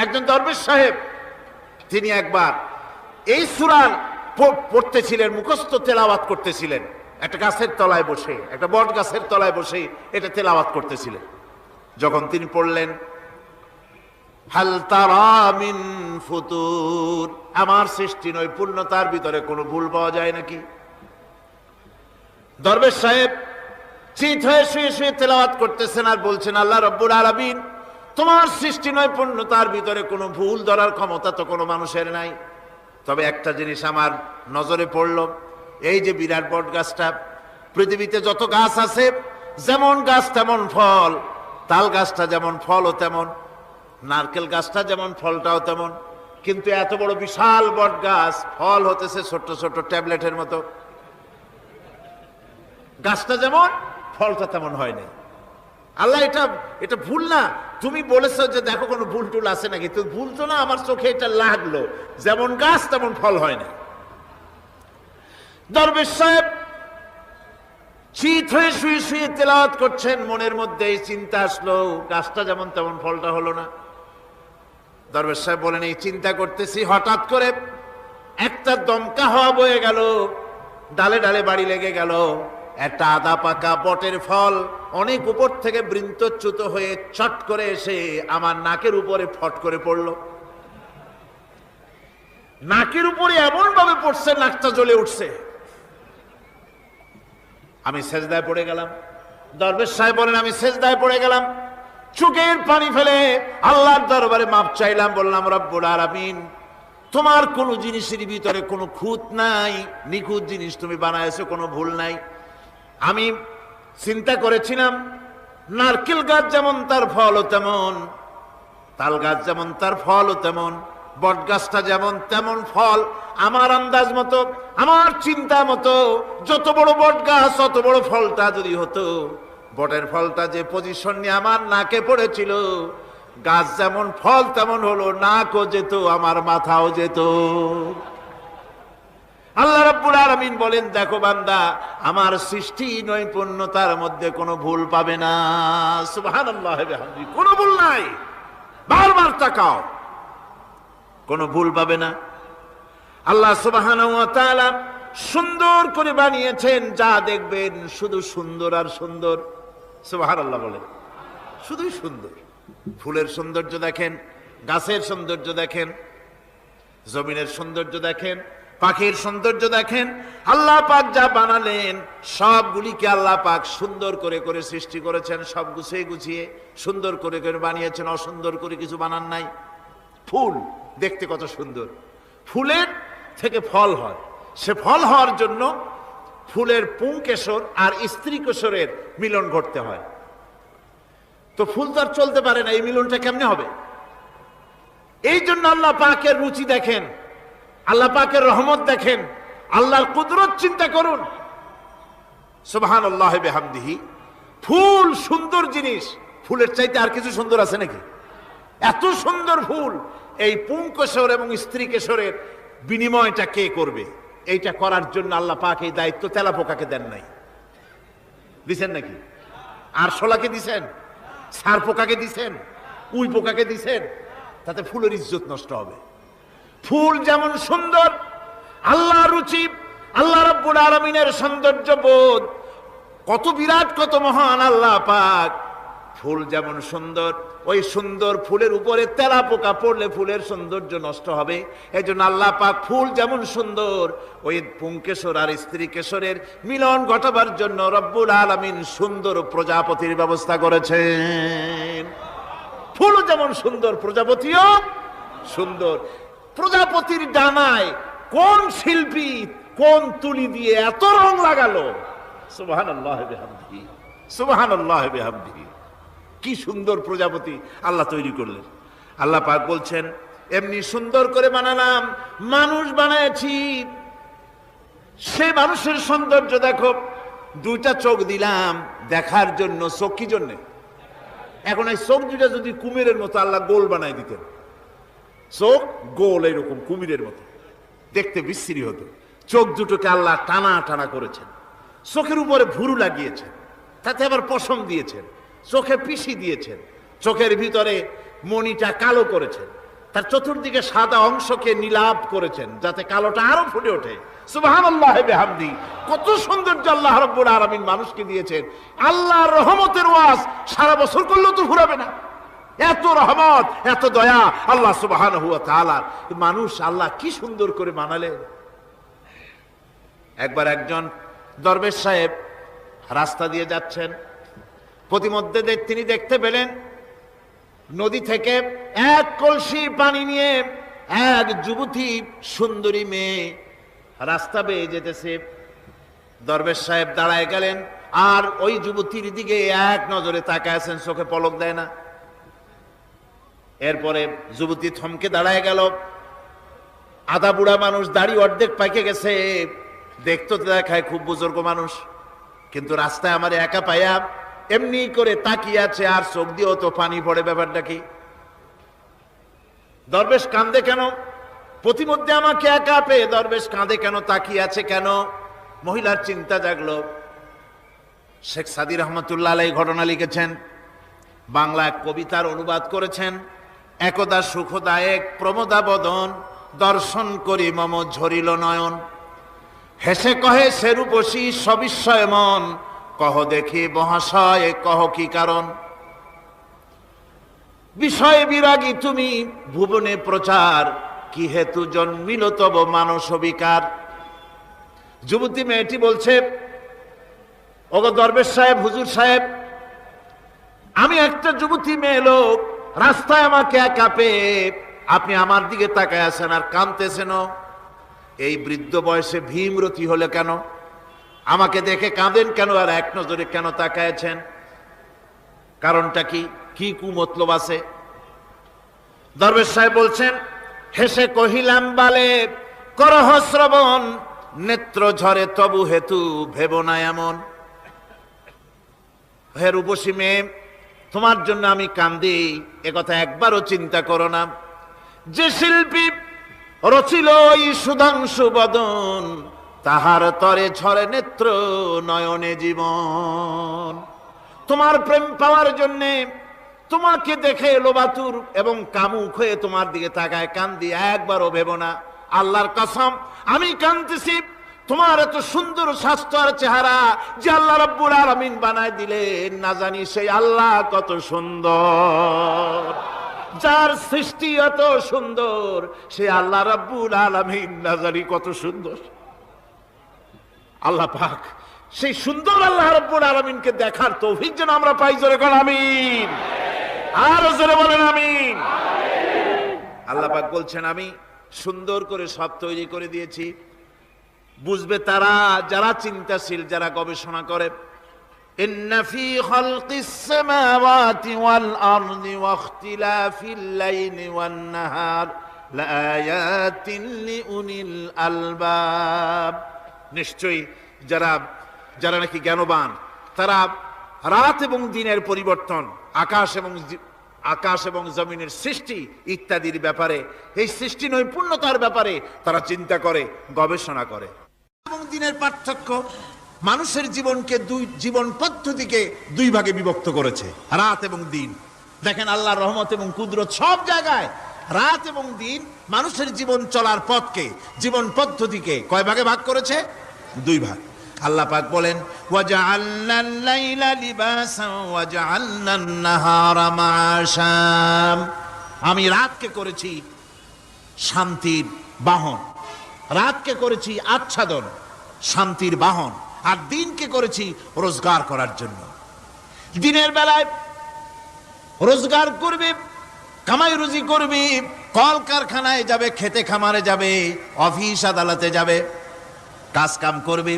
একজন দরবেশ সাহেব তিনি একবার এই সূরা পড়তেছিলেন, মুখস্থ তেলাওয়াত করতেছিলেন, একটা গাছের তলায় বসে, একটা বট গাছের তলায় বসে এটা তেলাওয়াত করতেছিলেন। যখন তিনি পড়লেন হাল তারা মিন ফুতুর, আমার সৃষ্টি নৈপুণ্যতার ভিতরে কোনো ভুল পাওয়া যায় নাকি? দরবেশ সাহেব চিত হয়ে শুয়ে শুয়ে তেলাওয়াত করতেছেন আর বলছেন, আল্লাহ রব্বুল আলামিন, তোমার সৃষ্টি নৈপুণ্যতার ভিতরে কোনো ভুল ধরার ক্ষমতা তো কোনো মানুষের নাই। তবে একটা জিনিস আমার নজরে পড়ল, এই যে বিরাট বট গাছটা, পৃথিবীতে যত গাছ আছে যেমন গাছ তেমন ফল, তাল গাছটা যেমন ফলও তেমন, নারকেল গাছটা যেমন ফলটাও তেমন, কিন্তু এত বড় বিশাল বট গাছ ফল হতেছে ছোট্ট ছোট্ট ট্যাবলেটের মতো। গাছটা যেমন ফলটা তেমন হয় নাই। আল্লাহ এটা ভুল না, তুমি বলেছো যে দেখো কোনো ভুল টুল আছে নাকি, তো ভুল তো না, আমার চোখে এটা লাগলো, যেমন গাছ তেমন ফল হয় না। দরবেশ সাহেব চিত হয়ে শুয়ে শুয়ে তেলাওয়াত করছেন, মনের মধ্যে এই চিন্তা আসলো, গাছটা যেমন তেমন ফলটা হলো না। দরবেশ সাহেব বলেন, এই চিন্তা করতেছি, হঠাৎ করে একটা দমকা হাওয়া বয়ে গেল, ডালে ডালে বাড়ি লেগে গেল, একটা আদা পাকা বটের ফল অনেক উপর থেকে বৃন্তচ্যুত হয়ে চট করে এসে আমার নাকের উপরে ফট করে পড়লো। নাকের উপরে এমন ভাবে পড়ছে, নাকটা জ্বলে উঠছে। আমি সেজদায় পড়ে গেলাম। দরবেশ সাহেব বলেন, আমি সেজদায় পড়ে গেলাম, চোখের পানি ফেলে আল্লাহর দরবারে মাপ চাইলাম, বললাম, রব্বুল আলামিন, তোমার কোনো জিনিসের ভিতরে কোনো খুঁত নাই, নিখুঁত জিনিস তুমি বানাইছো, কোনো ভুল নাই। আমি চিন্তা করেছিলাম নারকেল গাছ যেমন তার ফলও তেমন, তাল গাছ যেমন তার ফলও তেমন, বট গাছটা যেমন তেমন ফল। আমার আন্দাজ মতো, আমার চিন্তা মতো, যত বড় বট গাছ অত বড় ফলটা যদি হতো, বটের ফলটা যে পজিশন নিয়ে আমার নাকে পড়েছিল, গাছ যেমন ফল তেমন হলো, নাকও যেত, আমার মাথাও যেত। আল্লাহ রাব্বুল আলামিন বলেন, দেখো বান্দা, আমার সৃষ্টি নৈপুণ্যতার মধ্যে কোনো ভুল পাবে না। সুবহানাল্লাহ বিহামদিহি, কোনো ভুল নাই, বারবার তাকাও, কোনো ভুল পাবে না। আল্লাহ সুবহানাহু ওয়া তাআলা সুন্দর করে বানিয়েছেন, যা দেখবেন শুধু সুন্দর আর সুন্দর। সুবহানাল্লাহ বলেন, শুধুই সুন্দর। ফুলের সৌন্দর্য দেখেন, গাছের সৌন্দর্য দেখেন, জমিনের সৌন্দর্য দেখেন, পাখির সৌন্দর্য দেখেন। আল্লাহ পাক যা বানালেন সবগুলিকে আল্লাহ পাক সুন্দর করে করে সৃষ্টি করেছেন, সব গুছিয়ে গুছিয়ে সুন্দর করে করে বানিয়েছেন, অসুন্দর করে কিছু বানান নাই। ফুল দেখতে কত সুন্দর, ফুলের থেকে ফল হয়, সে ফল হওয়ার জন্য ফুলের পুংকেশর আর স্ত্রী কেশরের মিলন ঘটতে হয়। তো ফুল তো আর চলতে পারে না, এই মিলনটা কেমনে হবে? এই জন্য আল্লাহ পাকের রুচি দেখেন, আল্লাহ পাকের রহমত দেখেন, আল্লাহর কুদরত চিন্তা করুন। সুবহানাল্লাহ বিহামদিহি। ফুল সুন্দর জিনিস, ফুলের চাইতে আর কিছু সুন্দর আছে নাকি? এত সুন্দর ফুল, এই পুংকেশর এবং স্ত্রী কেশরের বিনিময়টা কে করবে? এইটা করার জন্য আল্লাহ পাক এই দায়িত্ব তেলাপোকাকে দেন নাই, দিছেন নাকি? আরশোলাকে দিছেন, সার পোকাকে দিছেন, উই পোকাকে দিছেন, তাতে ফুলের ইজ্জত নষ্ট হবে। ফুল যেমন সুন্দর, আল্লাহ রুচি, আল্লাহ রাব্বুল আলামিনের সৌন্দর্য বোধ কত বিরাট, কত মহান আল্লাহ পাক। ফুল যেমন সুন্দর, ওই সুন্দর ফুলের উপরে তেলাপোকা পড়লে ফুলের সৌন্দর্য নষ্ট হবে। এই জন্য আল্লাহ পাক ফুল যেমন সুন্দর, ওই পুংকেশর আর স্ত্রী কেশরের মিলন ঘটাবার জন্য রব্বুল আলামিন সুন্দর প্রজাপতির ব্যবস্থা করেছেন। ফুল যেমন সুন্দর, প্রজাপতিও সুন্দর। প্রজাপতির ডানায় কোন শিল্পী কোন তুলি দিয়ে এত রং লাগালো! সুবহানাল্লাহ বিহামদিহি, সুবহানাল্লাহ বিহামদিহি। কি সুন্দর প্রজাপতি আল্লাহ তৈরি করলেন। আল্লাহ পাক বলছেন, এমনি সুন্দর করে বানালাম, মানুষ বানাইছি, সে মানুষের সৌন্দর্য দেখো। দুইটা চোখ দিলাম দেখার জন্য। চোখ কি জন্যে? এখন এই চোখ দুটা যদি কুমিরের মতো আল্লাহ গোল বানাই দিতেন, চোখ গোল এরকম কুমিরের মতো দেখতে বিশ্রী হতো। চোখ দুটোকে আল্লাহ টানা টানা করেছেন, চোখের উপরে ভুরু লাগিয়েছেন, তাতে আবার পশম দিয়েছেন, চোখে পিসি দিয়েছেন, চোখের ভিতরে মণিটা কালো করেছেন, তার চতুর্দিকে সাদা অংশকে নীলাভ করেছেন যাতে কালোটা আরো ফুটে ওঠে। সুবহানাল্লাহ বিহামদি। কত সৌন্দর্য আল্লাহ রাব্বুল আলামিন মানুষকে দিয়েছেন। আল্লাহর রহমতের ওয়াজ সারা বছর করলেও তো ফুরাবে না, এত রহমত, এত দয়া আল্লাহ সুবহানাহু ওয়া তাআলা। মানুষ আল্লাহ কি সুন্দর করে বানালেন। একবার একজন দরবেশ সাহেব রাস্তা দিয়ে যাচ্ছেন, প্রতিমধ্যে তিনি দেখতে পেলেন নদী থেকে এক কলসি পানি নিয়ে এক যুবতী সুন্দরী মেয়ে রাস্তা বেয়ে যেতেছে। দরবেশ সাহেব দাঁড়ায় গেলেন আর ওই যুবতীর দিকে এক নজরে তাকায় আছেন, চোখে পলক দেয় না। এরপরে যুবতী থমকে দাঁড়ায় গেল। আধা বুড়া মানুষ, দাড়ি অর্ধেক পাইকে গেছে, দেখতে দেখায় খুব বুজুর্গ মানুষ, কিন্তু রাস্তায় আমার একা পাইয়া এমনি করে তাকিয়ে আছে আর চোখ দিয়েও তো পানি পড়ে। ব্যাপারটা কি? দরবেশ কাঁদে কেন? প্রতিমধ্যে আমাকে একা পেয়ে দরবেশ কাঁদে কেন, তাকিয়ে আছে কেন? মহিলার চিন্তা জাগলো। শেখ সাদী রহমতুল্লাহ আলাইহি ঘটনা লিখেছেন, বাংলা কবিতার অনুবাদ করেছেন। একদা সুখদায়ক প্রমোদা বদন, দর্শন করি মম ঝরিল নয়ন। হেসে কহে সেরূপসী সবিস্ময় মন, কহ দেখি মহাশয় কহ কি কারণ। বিষয় বিরাগী তুমি ভুবনে প্রচার, কি হেতু জন্মিল তব মানস বিকার। যুবতী মেয়েটি বলছে, ওগো দরবেশ সাহেব, হুজুর সাহেব, আমি একটা যুবতী মেয়ে লোক, রাস্তায় আমাকে একা পেয়ে আপনি আমার দিকে তাকায় আছেন আর কাঁদতেছেন। এই বৃদ্ধ বয়সে ভীমরতি হলে কেন? আমাকে দেখে কাঁদেন কেন আর এক নজরে কেন তাকায়ছেন? কারণটা কি? কি কুমতলব আছে? দরবেশ সাহেব বলছেন, হেসে কহিলাম বালে করহ শ্রবণ, নেত্র ঝরে তবু হেতু ভেব না এমন। হে রূপসী মেয়ে, তোমার জন্য আমি কান্দি, একথা একবারও চিন্তা করো না। যে শিল্পী রচিল এই সুধাংশু বদন, তাহার তরে ঝরে নেত্র নয়নে জীবন। তোমার প্রেম পাওয়ার জন্যে তোমাকে দেখে লোবাতুর এবং কামুক হয়ে তোমার দিকে তাকায় কান্দি, একবারও ভেবো না। আল্লাহর কসম আমি কাঁদতেছি তোমার এত সুন্দর স্বাস্থ্য আর চেহারা যে আল্লাহ রাব্বুল আলামিন বানায় দিলেন, না জানি সেই আল্লাহ কত সুন্দর। যার সৃষ্টি এত সুন্দর সে আল্লাহ রাব্বুল আলামিন না জানি কত সুন্দর। আল্লাহ পাক সেই সুন্দর আল্লাহ রাব্বুল আলামিনকে দেখার তৌফিক যেন আমরা পাই। জোরে বলেন আমিন, আর জোরে বলেন আমিন। আল্লাহ পাক বলছেন, আমি সুন্দর করে সব তৈরি করে দিয়েছি। বুঝবে তারা যারা চিন্তাশীল, যারা গবেষণা করে। ইন্না ফি খালকিস সামাওয়াতি ওয়াল আরদি ওয়া ইখতিলাফিল লাইলি ওয়ান নাহার লাআয়াতিন লিউলিল আলবাব। নিশ্চয়ই যারা নাকি জ্ঞানবান, তারা রাত এবং দিনের পরিবর্তন, আকাশ এবং জমিনের সৃষ্টি ইত্যাদির ব্যাপারে, এই সৃষ্টি নৈপুণ্যতার ব্যাপারে তারা চিন্তা করে, গবেষণা করে। এবং দিনের পার্থক্য মানুষের জীবনকে জীবন পদ্ধতিকে দুই ভাগে বিভক্ত করেছে, রাত এবং দিন। দেখেন আল্লাহর রহমত এবং কুদরত সব জায়গায়। রাত এবং দিন মানুষের জীবন চলার পথকে, জীবন পদ্ধতিকে কয় ভাগে ভাগ করেছে? দুই ভাগ। আল্লাহ পাক বলেন, ওয়াজআলনাল লাইলা লিবাসান ওয়াজআলনান নাহারা মাআশা। আমি রাতকে করেছি শান্তির বাহন, রাতকে করেছি আচ্ছাদন, শান্তির বাহন, আর দিনকে করেছি রোজগার করার জন্য। দিনের বেলায় রোজগার করবে, কামাই রুজি করবে, কল কারখানায় যাবে, খেতে খামারে যাবে, অফিস আদালতে যাবে, কাজ কাম করবে।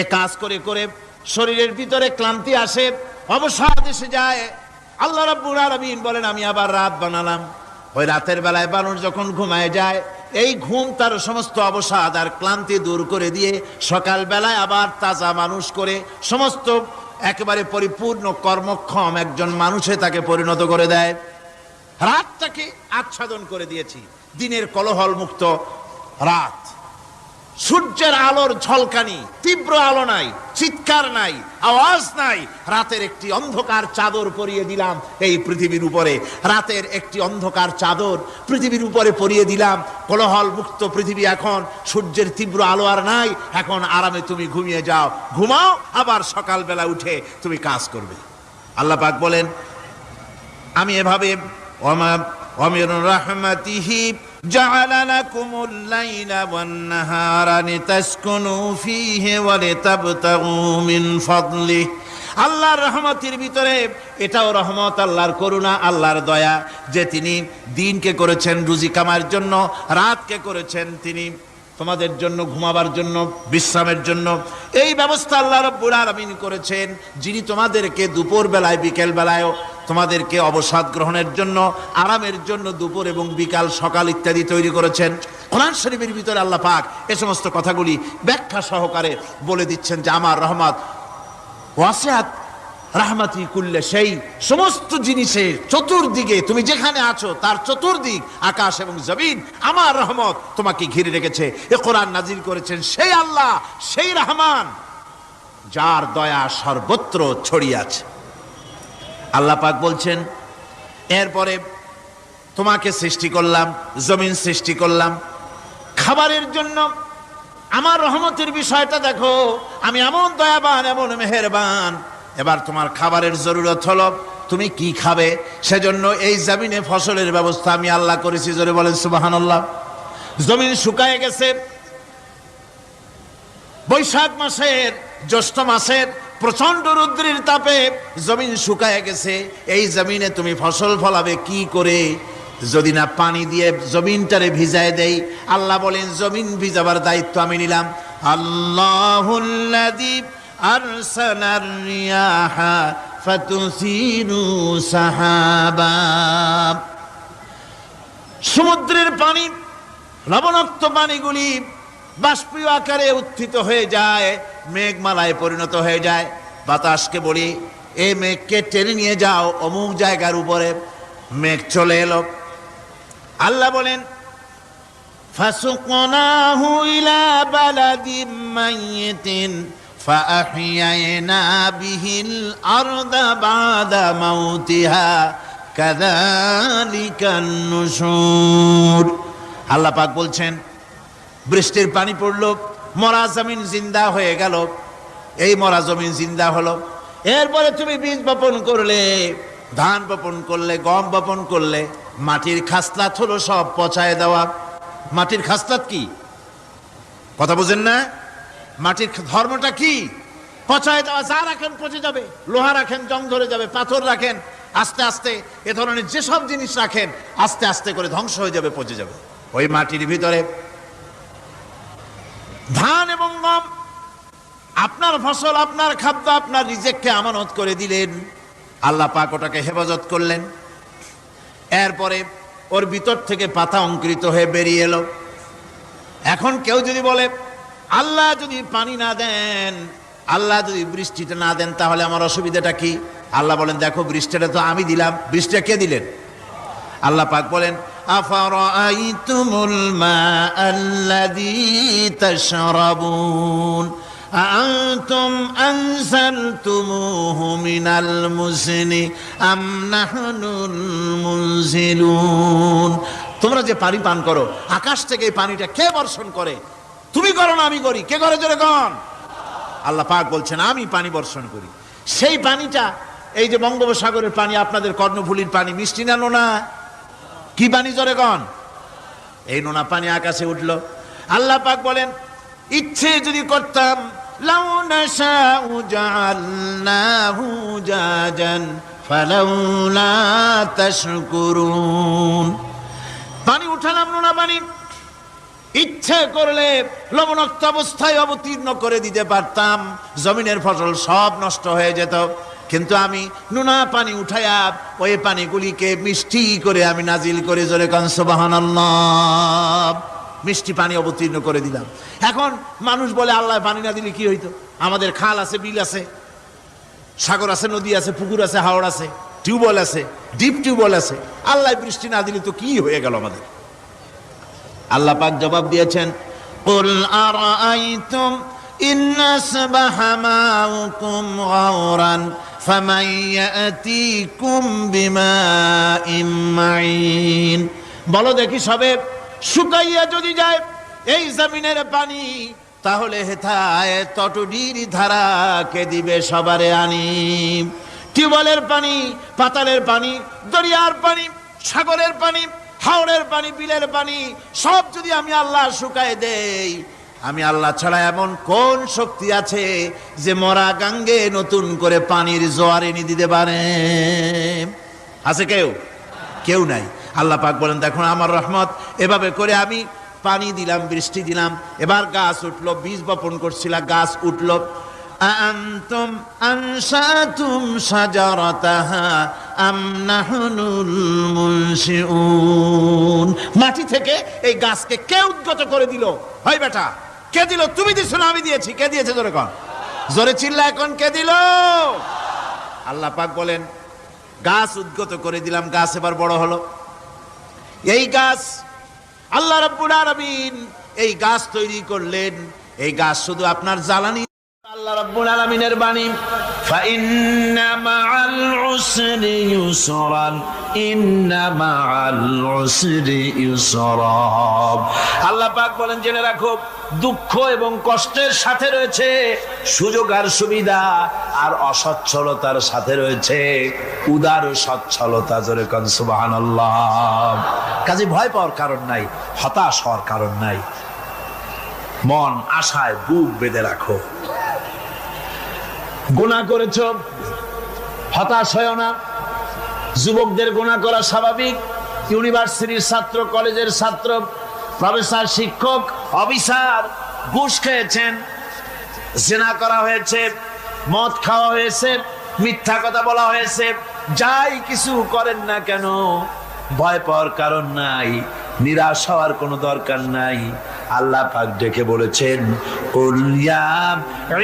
এ কাজ করে করে শরীরের ভিতরে ক্লান্তি আসে, অবসাদ এসে যায়। আল্লাহ রাব্বুল আলামিন বলেন, আমি আবার রাত বানালাম। ওই রাতের বেলায় মানুষ যখন ঘুমায় যায়, এই ঘুম তার সমস্ত অবসাদ আর ক্লান্তি দূর করে দিয়ে সকাল বেলায় আবার তাজা মানুষ করে সমস্ত একেবারে পরিপূর্ণ কর্মক্ষম একজন মানুষে তাকে পরিণত করে দেয়। রাতটাকে আচ্ছাদন করে দিয়েছি, দিনের কোলাহল মুক্ত রাত। সূর্যের আলোর ঝলকানি, তীব্র আলো নাই, চিৎকার নাই, আওয়াজ নাই। রাতের একটি অন্ধকার চাদর পরিয়ে দিলাম এই পৃথিবীর উপরে, রাতের একটি অন্ধকার চাদর পৃথিবীর উপরে পরিয়ে দিলাম। কোলাহল মুক্ত পৃথিবী, এখন সূর্যের তীব্র আলো আর নাই। এখন আরামে তুমি ঘুমিয়ে যাও, ঘুমাও, আবার সকালবেলা উঠে তুমি কাজ করবে। আল্লাহ পাক বলেন, আমি এভাবে ومن رحمته جعل لكم الليل والنهار لتسكنوا فيه ولتبتغوا من فضله। আল্লাহর রহমতের ভিতরে এটাও রহমত, আল্লাহর করুণা, আল্লাহর দয়া, যে তিনি দিনকে করেছেন রুজি কামার জন্য, রাতকে করেছেন তিনি তোমাদের জন্য ঘুমাবার জন্য, বিশ্রামের জন্য। এই ব্যবস্থা আল্লাহ রাব্বুল আলামিন করেছেন, যিনি তোমাদেরকে দুপুর বেলায়, বিকেল বেলায়ও তোমাদেরকে অবসাদ গ্রহণের জন্য, আরামের জন্য দুপুর এবং বিকাল, সকাল ইত্যাদি তৈরি করেছেন। কোরআন শরীফের ভিতরে আল্লাহ পাক এ সমস্ত কথাগুলি ব্যাখ্যা সহকারে বলে দিচ্ছেন যে আমার রহমত ওয়াসিআত রাহমাতি কুল্লে সেই সমস্ত জিনিসের চতুর্দিকে, তুমি যেখানে আছো তার চতুর্দিক, আকাশ এবং জমিন, আমার রহমত তোমাকে ঘিরে রেখেছে। এ কোরআন নাজিল করেছেন সেই আল্লাহ, সেই রহমান, যার দয়া সর্বত্র ছড়িয়ে আছে। আল্লাহ পাক বলছেন, এরপরে তোমাকে সৃষ্টি করলাম, জমিন সৃষ্টি করলাম খাবারের জন্য। আমার রহমতের বিষয়টা দেখো, আমি এমন দয়াবান, এমন মেহেরবান। এবার তোমার খাবারের জরুরত হলো, তুমি কি খাবে? সেজন্য এই জমিনে ফসলের ব্যবস্থা আমি আল্লাহ করেছি। জোরে বলেন সুবহানাল্লাহ। জমিন শুকায় গেছে, বৈশাখ মাসের, জ্যৈষ্ঠ মাসের প্রচন্ড রৌদ্রের তাপে জমিন শুকায় গেছে। এই জমিনে তুমি ফসল ফলাবে কি করে? যদি না পানি দিয়ে জমিনটারে ভিজায় দেই। আল্লাহ বলেন, জমিন ভিজাবার দায়িত্ব আমি নিলাম। আল্লাহুল্লাযী আরসালার রিয়াহা ফাতুসিরু সাহাবা। সমুদ্রের পানি, লবণাক্ত পানিগুলি বাষ্পীয় আকারে উত্থিত হয়ে যায়, মেঘমালায় পরিণত হয়ে যায়। বাতাসকে বলি, এই মেঘকে টেনে নিয়ে যাও অমুক জায়গার উপরে। মেঘ চলে এলো। আল্লাহ বলেন, ফাসুকনাহু ইলা বালাদিম মাইয়িতিন ফাআহইয়ানা বিহিল আরদা বাদা মাউতিহা কাযালিকান নুশুর। আল্লাহ পাক বলছেন, বৃষ্টির পানি পড়লো, মরা জমিন জিন্দা হয়ে গেল। এই মরা জমিন জিন্দা হলো। এরপরে তুমি বীজ বপন করলে, ধান বপন করলে, গম বপন করলে, মাটির খাসলাত হলো সব পচায় দেওয়া। মাটির খাসলাত কি? কথা বুঝেন না? মাটির ধর্মটা কি? পচায় দেওয়া। যা রাখেন পচে যাবে, লোহা রাখেন জং ধরে যাবে, পাথর রাখেন আস্তে আস্তে, এ ধরনের যেসব জিনিস রাখেন আস্তে আস্তে করে ধ্বংস হয়ে যাবে, পচে যাবে। ওই মাটির ভিতরে ধান এবং গম, আপনার ফসল, আপনার খাদ্য, আপনার রিজেককে আমানত করে দিলেন। আল্লাহ পাক ওটাকে হেফাজত করলেন। এরপরে ওর ভিতর থেকে পাতা অঙ্কুরিত হয়ে বেরিয়ে এলো। এখন কেউ যদি বলে, আল্লাহ যদি পানি না দেন, আল্লাহ যদি বৃষ্টিটা না দেন, তাহলে আমার অসুবিধাটা কি? আল্লাহ বলেন, দেখো বৃষ্টিটা তো আমি দিলাম। বৃষ্টিটা কে দিলেন? আল্লাহ পাক বলেন, আফারাআইতুমুল মাআল্লাযী তাশরাবুন আআনতুম আনজালতুমুহু মিনাল মুজনি আম নাহনুল মুনজিলুন। তোমরা যে পানি পান করো, আকাশ থেকে এই পানিটা কে বর্ষণ করে? তুমি করো না আমি করি? কে করে জোরে কোন? আল্লাহ পাক বলছেন, আমি পানি বর্ষণ করি। সেই পানিটা, এই যে বঙ্গোপসাগরের পানি, আপনাদের কর্ণফুলীর পানি, মিষ্টি না নোনা? কি পানি জোরে কোন? এই নোনা পানি আকাশে উঠলো। আল্লাহ পাক বলেন, ইচ্ছে যদি করতাম, লাউ নাশাউ জাআলনাহু জাজান ফালাউলা তাশকুরুন। পানি উঠালাম, নোনা পানি, ইচ্ছে করলে লবণাক্ত অবস্থায় অবতীর্ণ করে দিতে পারতাম, জমিনের ফসল সব নষ্ট হয়ে যেত। কিন্তু আমি নোনা পানি উঠাইয়া ওই পানিগুলিকে মিষ্টি করে আমি নাজিল করে, জোরে কান সুবহানাল্লাহ, মিষ্টি পানি অবতীর্ণ করে দিলাম। এখন মানুষ বলে, আল্লাহ পানি না দিলে কি হইতো? আমাদের খাল আছে, বিল আছে, সাগর আছে, নদী আছে, পুকুর আছে, হাওড় আছে, টিউবওয়েল আছে, ডিপ টিউবওয়েল আছে। আল্লাহ বৃষ্টি না দিলে তো কি হয়ে গেল আমাদের? আল্লাহ পাক জবাব দিয়েছেন, কুল আরাআইতুম ইন আসবাহা মাউকুম গাওরান ফামান ইয়াতিকুম বিমাইম মাইন। বলো দেখি সবে শুকাইয়া যদি যায় এই জমিনের পানি, তাহলে হেথায় তটডির ধারা কে দিবে সবারে আনি। টিউবওয়েলের পানি, পাতালের পানি, দরিয়ার পানি, সাগরের পানি, হাওড়ের পানি, বিলের পানি সব যদি আমি আল্লাহ শুকায় দেই, আমি আল্লাহ ছাড়া এমন কোন শক্তি আছে যে মরা গাঙ্গে নতুন করে পানির জোয়ার এনে দিতে পারে? আছে কেউ? কেউ নাই। আল্লাহ পাক বলেন দেখুন আমার রহমত, এভাবে করে আমি পানি দিলাম, বৃষ্টি দিলাম, এবার গাছ উঠলো, বীজ বপন করছিলাম, গাছ উঠলো। আনতুম আনশাতুম শাজারাতাহা আম নাহনুল মুনশিউন। মাটি থেকে এই গাছকে কে উদ্গত করে দিল? হয় বেটা, কে দিল? তুমি দিছো না আমি দিয়েছি? কে দিয়েছে? জোরে কন, জোরে চিল্লা এখন, কে দিল? আল্লাহ পাক বলেন গাছ উদ্গত করে দিলাম, গাছ এবার বড় হলো। এই গাছ আল্লাহ রাব্বুল আলামিন এই গাছ তৈরি করলেন। এই গাছ শুধু আপনার জ্বালানি। আল্লাহ রাব্বুল আলামিনের বাণী, ফাইন্না মাআল উসরি ইউসরান ইন্না মাআল উসরি ইউসরা। আল্লাহ পাক বলেন জেনে রাখো, দুঃখ এবং কষ্টের সাথে রয়েছে সুযোগ আর সুবিধা, আর অসচ্ছলতার সাথে রয়েছে উদার সচ্ছলতা। জোরে কোন সুবহানাল্লাহ। কাজে ভয় পাওয়ার কারণ নাই, হতাশ হওয়ার কারণ নাই। মন আশায় বুক বেঁধে রাখো। গুনাহ করেছ, হতাশ হয় না। যুবকদের গুনাহ করা স্বাভাবিক। ইউনিভার্সিটির ছাত্র, কলেজের ছাত্র, প্রফেসর, শিক্ষক, অফিসার ঘুষ খেয়েছেন, জিনা করা হয়েছে, মদ খাওয়া হয়েছে, মিথ্যা কথা বলা হয়েছে, যাই কিছু করেন না কেন ভয় পাওয়ার কারণ নাই, নিরাশ হওয়ার কোনো দরকার নাই। আল্লাহ পাক ডেকে বলেছেন, কুল ইয়া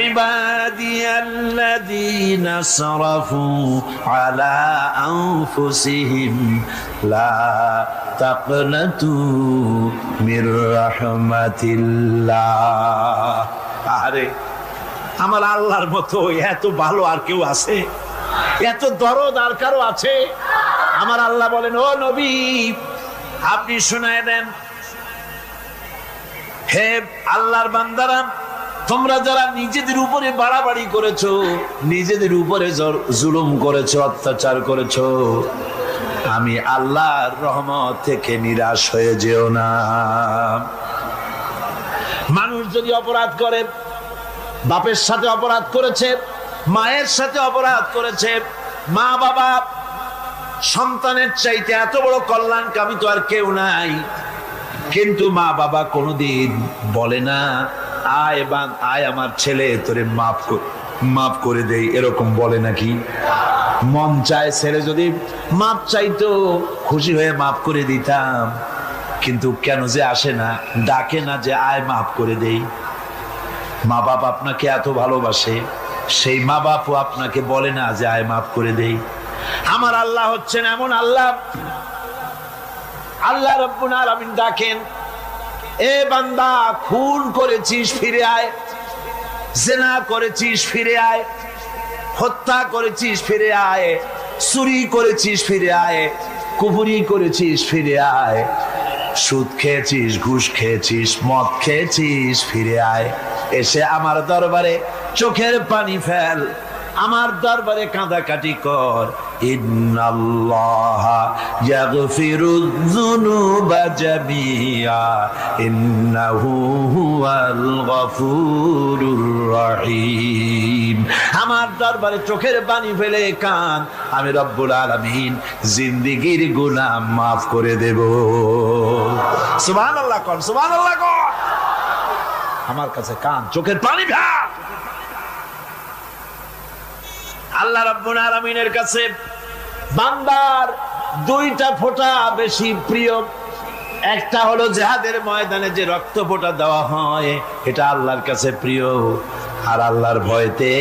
ইবাদিয়াল্লাযীনা সারাফু আলা আনফুসিহিম লা তাকনাতু মির রাহমাতিল্লাহ। আরে আমার আল্লাহর মতো এত ভালো আর কেউ আছে? এত দরদ আর কারো আছে? আমার আল্লাহ বলেন, ও নবী আপনি শুনায় দেন, হে আল্লাহর বান্দারা, তোমরা যারা নিজেদের উপরে বাড়াবাড়ি করেছো, নিজেদের উপরে জুলুম করেছো, অত্যাচার করেছো, আমি আল্লাহর রহমত থেকে নিরাশ হয়ে যেও না। মানুষ যদি অপরাধ করে, বাপের সাথে অপরাধ করেছে, মায়ের সাথে অপরাধ করেছে, মা বাবা সন্তানের চাইতে এত বড় কল্যাণকামী তো আর কেউ নাই, কিন্তু মা বাবা কোনোদিন বলে না আয় আমার ছেলে তোরে মাফ করে দেই, এরকম বলে নাকি? মন চায় ছেলে যদি মাপ চাইতো খুশি হয়ে মাফ করে দিতাম, কিন্তু কেন যে আসে না, ডাকে না যে আয় মাফ করে দেই। মা বাপ আপনাকে এত ভালোবাসে, সেই মা বাপও আপনাকে বলে না যে আয় মাফ করে দেই। আমার আল্লাহ হচ্ছেন এমন আল্লাহ, আল্লাহ রাব্বুল আলামিন ডাকেন, এ বান্দা খুন করেছিস ফিরে আয়, জিনা করেছিস ফিরে আয়, হত্যা করেছিস ফিরে আয়, চুরি করেছিস ফিরে আয়, কুফরি করেছিস ফিরে আয়, সুদ খেয়েছিস, ঘুষ খেয়েছিস, মদ খেয়েছিস ফিরে আয়, এসে আমার দরবারে চোখের পানি ফেল, আমার দরবারে কাঁদাকাটি কর। ইন্নাল্লাহা ইয়াগফিরুয যুনুবা জামিআ ইন্নাহু হুয়াল গফুরুর রহিম। আমার দরবারে চোখের পানি ফেলে কান, আমি রব্বুল আলামিন জিন্দেগীর গুনাহ মাফ করে দেব। সুবহানাল্লাহ কোন, সুবহানাল্লাহ কোন। আমার কাছে কান, চোখের পানি ফেল। আল্লাহ রাব্বুল আলামিনের কাছে বান্দার দুইটা ফোঁটা বেশি প্রিয়। একটা হলো জিহাদের ময়দানে যে রক্ত ফোঁটা দেওয়া হয়, এটা আল্লাহর কাছে প্রিয়। আর আল্লাহর ভয়তে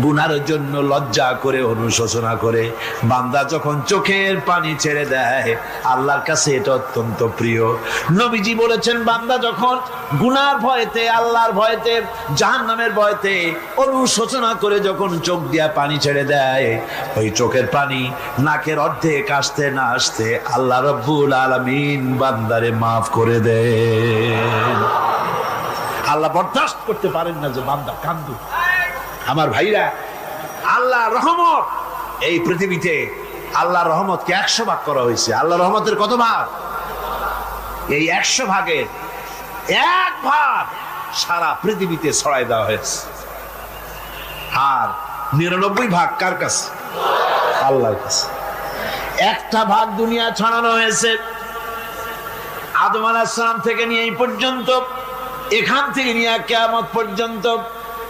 গুনার জন্য লজ্জা করে অনুশোচনা করে বান্দা যখন চোখের পানি ছেড়ে দেয়, আল্লাহর কাছে এটা অত্যন্ত প্রিয়। নবীজি বলেছেন, বান্দা যখন গুনার ভয়তে, আল্লাহর ভয়তে, জাহান্নামের ভয়তে অনুশোচনা করে যখন চোখ দিয়া পানি ছেড়ে দেয়, ওই চোখের পানি নাকের অর্ধেক আসতে না আসতে আল্লাহ রাব্বুল আলামিন বান্দারে মাফ করে দেন। আল্লাহ বরদাস্ত করতে পারেন না যে বান্দা কান্দু। আমার ভাইরা, আল্লাহ রহমত, এই পৃথিবীতে আল্লাহ রহমতকে 100 ভাগ করা হয়েছে। আল্লাহ রহমতের কত ভাগ? এই 100 ভাগের 1 ভাগ সারা পৃথিবীতে ছড়াই দেওয়া হয়েছে। আর 99 ভাগ কার কাছে? আল্লাহর কাছে। 1টা ভাগ দুনিয়া ছড়ানো হয়েছে আদম আলাইহিস সালাম থেকে নিয়ে এই পর্যন্ত, এখান থেকে নিয়ে কিয়ামত পর্যন্ত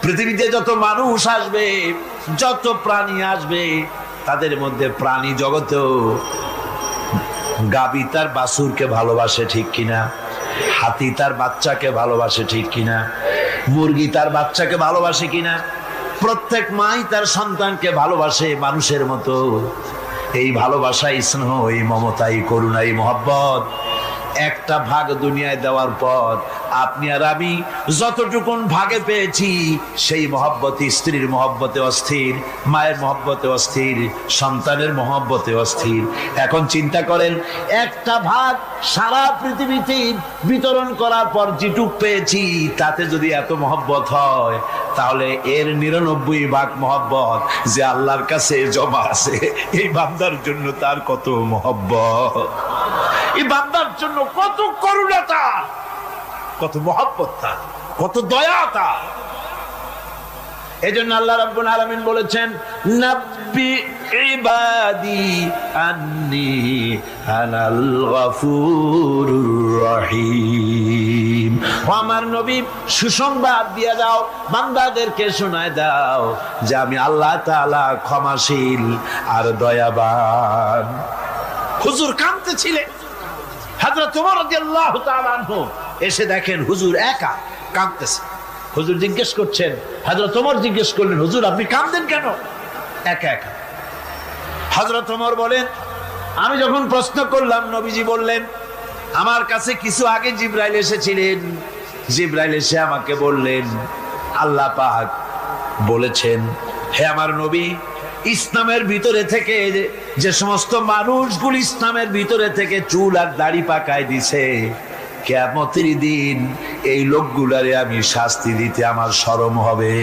পৃথিবীতে যত মানুষ আসবে, যত প্রাণী আসবে, তাদের মধ্যে প্রাণী জগতেও গাবি তার বাছুরকে ভালোবাসে ঠিক কিনা, হাতি তার বাচ্চাকে ভালোবাসে ঠিক কিনা, মুরগি তার বাচ্চাকে ভালোবাসে কিনা, প্রত্যেক মাই তার সন্তানকে ভালোবাসে মানুষের মতো। এই ভালোবাসা, স্নেহ, এই মমতা, এই করুণা, এই মহব্বত 1টা ভাগ দুনিয়ায় দেওয়ার পর আপনি আর আমি যতটুকুন ভাগে পেয়েছি, সেই মহব্বতে, স্ত্রীর মহব্বতে অস্থির, মায়ের মহব্বতে অস্থির, সন্তানের মহব্বতে অস্থির। এখন চিন্তা করেন, 1টা ভাগ সারা পৃথিবীতে বিতরণ করার পর যেটুক পেয়েছি, তাতে যদি এত মহব্বত হয়, তাহলে এর 99 ভাগ মহব্বত যে আল্লাহর কাছে জমা আছে, এই বান্দার জন্য তার কত মহব্বত, এই বান্দার জন্য কত করুণা তার, কত মহব্বত তার, কত দয়া তার। এজন্য আল্লাহ রাব্বুল আলামিন বলেছেন, নাব্বি ইবাদি আন্নি আনাল গফুরুর রহিম। ও আমার নবী, সুসংবাদ দিয়ে দাও, বান্দাদেরকে শোনায় দাও যে আমি আল্লাহ তাআলা ক্ষমাশীল আর দয়াবান। হুজুর কাঁদতেছিলেন, হযরত ওমর রাদিয়াল্লাহু তাআলা আনহু এসে দেখেন হুজুর একা কাঁদতেছে। হুজুর জিজ্ঞেস করছেন, হযরত ওমর জিজ্ঞেস করলেন, হুজুর আপনি কাঁদেন কেন একা একা? হযরত ওমর বলেন, আমি যখন প্রশ্ন করলাম, নবীজি বললেন, আমার কাছে কিছু আগে জিবরাইল এসেছিলেন। জিবরাইল এসে আমাকে বললেন, আল্লাহ পাক বলেছেন, হে আমার নবী, ইসলামের ভিতরে থেকে যে সমস্ত মানুষগুলো ইসলামের ভিতরে থেকে চুল আর দাড়ি পাকায় দিছে, কিয়ামতের দিন এই লোকগুলারে আমি শাস্তি দিতে আমার শরম হবে।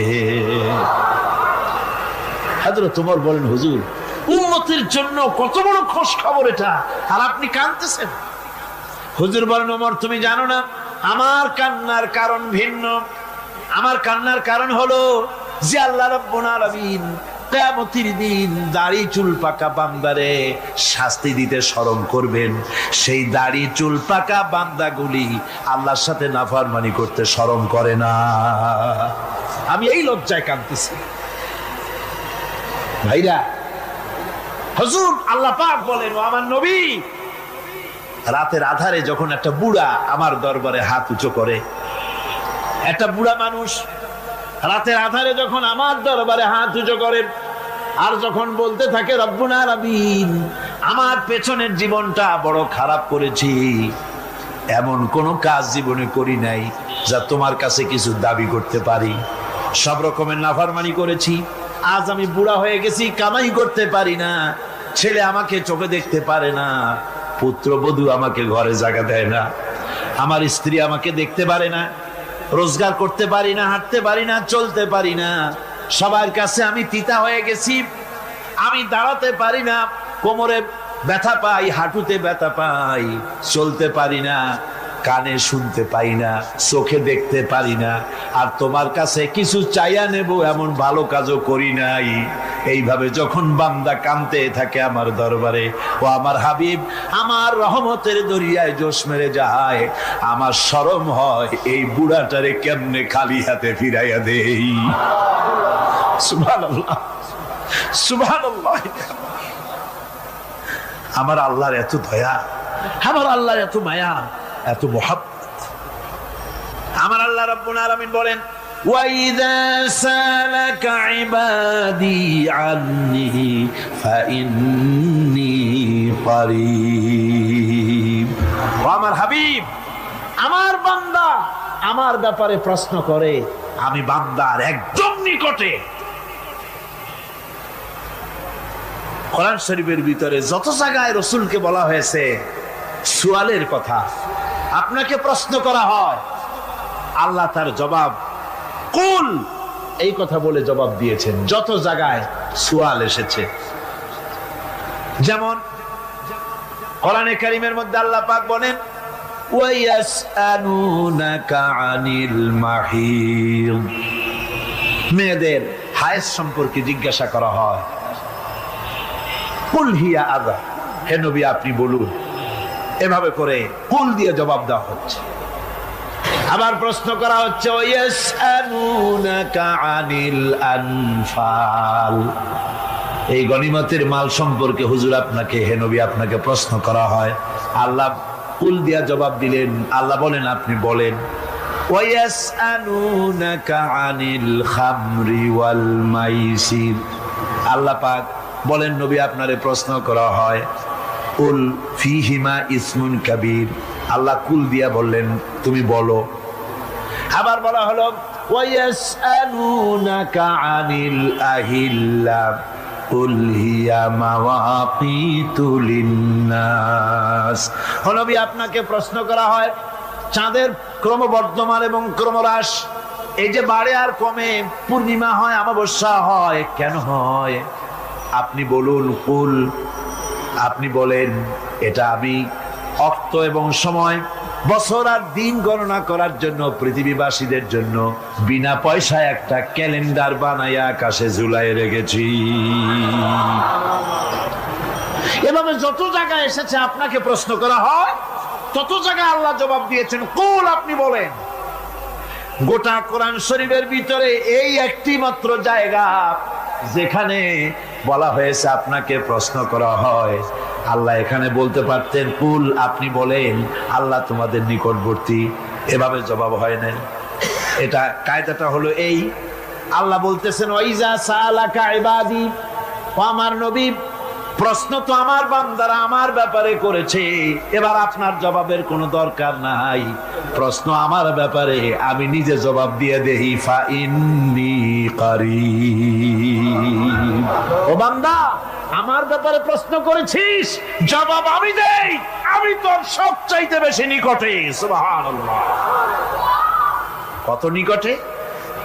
হযরত ওমর বলেন, হুজুর উম্মতের জন্য কত বড় খুশ খবর এটা, আর আপনি কাঁদতেছেন। হুজুর বলেন, ওমর তুমি জানো না, আমার কান্নার কারণ ভিন্ন। আমার কান্নার কারণ হলো যে আল্লাহ রাব্বুল আলামিন কিয়ামতের দিন দাড়ি চুল পাকা বান্দারে শাস্তি দিতে শরম করবেন। সেই দাড়ি চুল পাকা বান্দাগুলি আল্লাহর সাথে নাফরমানি করতে শরম করে না। আমি এই লজ্জায় কাঁদতেছি। ভাইরা, হুজুর আল্লাহ পাক বলেন, ও আমার নবী, রাতের আধারে যখন একটা বুড়া আমার দরবারে হাত উঁচু করে, একটা বুড়া মানুষ রাতের আধারে যখন আমার দরবারে হাত উঁচু করে, আর যখন বলতে থাকে, রব্বুল আলামিন, আমার পেছনের জীবনটা বড় খারাপ করেছি, এমন কোন কাজ জীবনে করি নাই যা তোমার কাছে কিছু দাবি করতে পারি, সব রকমের নাফরমানি করেছি, আজ আমি বুড়া হয়ে গেছি, কামাই করতে পারি না, ছেলে আমাকে চোখে দেখতে পারে না, পুত্রবধূ আমাকে ঘরে জায়গা দেয় না, আমার স্ত্রী আমাকে দেখতে পারে না, রোজগার করতে পারি না, হাঁটতে পারি না, চলতে পারি না, সবার কাছে আমি তিতা হয়ে গেছি, আমি দাঁড়াতে পারি না, কোমরে ব্যথা পাই, হাঁটুতে ব্যথা পাই, চলতে পারি না, কানে শুনতে পাই না, চোখে দেখতে পারি না, আর তোমার কাছে কিছু চাইয়া নেব এমন ভালো কাজও করি নাই। এইভাবে যখন বান্দা কাঁদতে থাকে আমার দরবারে, ও আমার হাবিব আমার রহমতের দরিয়ায় জোশ মেরে যায়, আমার শরম হয় এই বুড়াটারে কেমনে খালি হাতে ফিরাইয়া দেই। সুবহানাল্লাহ, সুবহানাল্লাহ। আমার আল্লাহর এত দয়া, আমার আল্লাহর এত মায়া, এত মুহাব্বত। আমার আল্লাহ রাব্বুল আলামিন বলেন, وَإِذَا سَأَلَكَ عِبَادِي عَنِّي فَإِنِّي قَرِيبٌ। ও আমার হাবিব, আমার বান্দা আমার ব্যাপারে প্রশ্ন করে, আমি বান্দার একদম নিকটে। কোরআন শরীফের ভিতরে যত জায়গায় রাসূলকে বলা হয়েছে সুয়ালের কথা, আপনাকে প্রশ্ন করা হয়, আল্লাহ তার জবাব কুল এই কথা বলে জবাব দিয়েছেন। যত জায়গায় সুয়াল এসেছে, যেমন কোরআনে কারীমের মধ্যে আল্লাহ পাক বলেন ওয়ায়াসআলুনাকা আনিল মাহিদ, মেয়েদের হায়েজ সম্পর্কে জিজ্ঞাসা করা হয়, কুল হিয়া আযা, হে নবী আপনি বলুন। এভাবে করে কুল দিয়ে জবাব দেওয়া হচ্ছে। আবার প্রশ্ন করা হচ্ছে ওয়ায়াসআলুনাকা আনিল আনফাল, এই গনিমতের মাল সম্পর্কে হুজুর আপনাকে, হে নবী আপনাকে প্রশ্ন করা হয়। আল্লাহ কুল দিয়া জবাব দিলেন, আল্লাহ বলেন আপনি বলেন। ওয়ায়াসআলুনাকা আনিল খামরি ওয়াল মাইসির, আল্লাহ পাক বলেন নবী আপনারে প্রশ্ন করা হয় কুল ফীহিমা ইসমুন কাবীর, আল্লাহ কুল দিয়া বললেন তুমি বলো। আবার বলা হলো ওয়ায়াসআলুনাকা আনিল আহিল্লা কুল হিয়া মাওয়াকিতু লিন্নাস, ও নবী আপনাকে প্রশ্ন করা হয় চাঁদের ক্রমবর্ধমান এবং ক্রমহ্রাস, এই যে বাড়ে আর কমে, পূর্ণিমা হয় অমাবস্যা হয়, কেন হয় আপনি বলুন। কুল, আপনি বলেন এটা আমি অক্ত এবং সময়, বছর আর দিন গণনা করার জন্য পৃথিবীবাসীদের জন্য বিনা পয়সায় একটা ক্যালেন্ডার বানাইয়া আকাশে ঝুলাই রেখেছি। এভাবে যত জায়গায় এসেছে আপনাকে প্রশ্ন করা হয়, তত জায়গায় আল্লাহ জবাব দিয়েছেন কুল আপনি বলেন। গোটা কোরআন শরীফের ভিতরে এই একটি মাত্র জায়গা যেখানে বলা হয়েছে আপনাকে প্রশ্ন করা হয়, আল্লাহ এখানে বলতে পারতেন কুল আপনি বলেন, আল্লাহ তোমাদের নিকটবর্তী, এভাবে জবাব হয় না। এটা কায়দাটা হলো এই, আল্লাহ বলতেছেন ওয়াইজা সালাকা ইবাদি, ও আমার নবী প্রশ্ন তো আমার বান্দারা আমার ব্যাপারে করেছে, এবার আপনার জবাবের কোনো দরকার নাই, প্রশ্ন আমার ব্যাপারে আমি নিজে জবাব দিয়ে দেই। ফা ইন্নী কারীব, ও বান্দা আমার ব্যাপারে প্রশ্ন করেছিস, জবাব আমি দেই, আমি তোর সবচাইতে বেশি নিকটে। সুবহানাল্লাহ, কত নিকটে।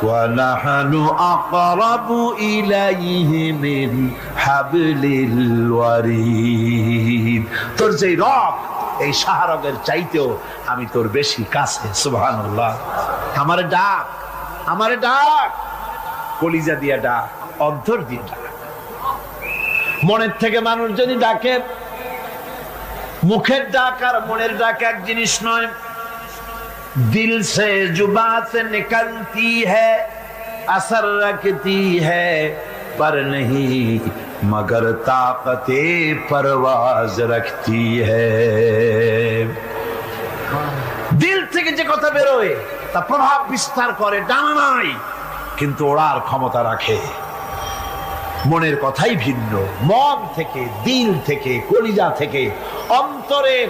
وَنَحْنُ أَقْرَبُ إِلَيْهِ مِنْ حَبْلِ الْوَرِيدِ, তোর যে রগ এই শাহরগের চাইতেও আমি তোর বেশি কাছে। সুবহানাল্লাহ, আমারে ডাক, আমারে ডাক, কলিজা দিয়া ডাক, অন্তর দিয়ে ডাক। মনের থেকে মানুষ যদি ডাকে, মুখের ডাক আর মনের ডাক এক জিনিস নয়। दिल से जुबां से निकलती है, असर रखती है, पर नहीं मगर ताकते परवाज रखती है। दिल থেকে যে কথা বেরোয় তা প্রভাব বিস্তার করে, ডানা নাই কিন্তু ওড়ার ক্ষমতা রাখে। মনের কথাই ভিন্ন, মন থেকে, দিল থেকে, কলিজা থেকে, অন্তরের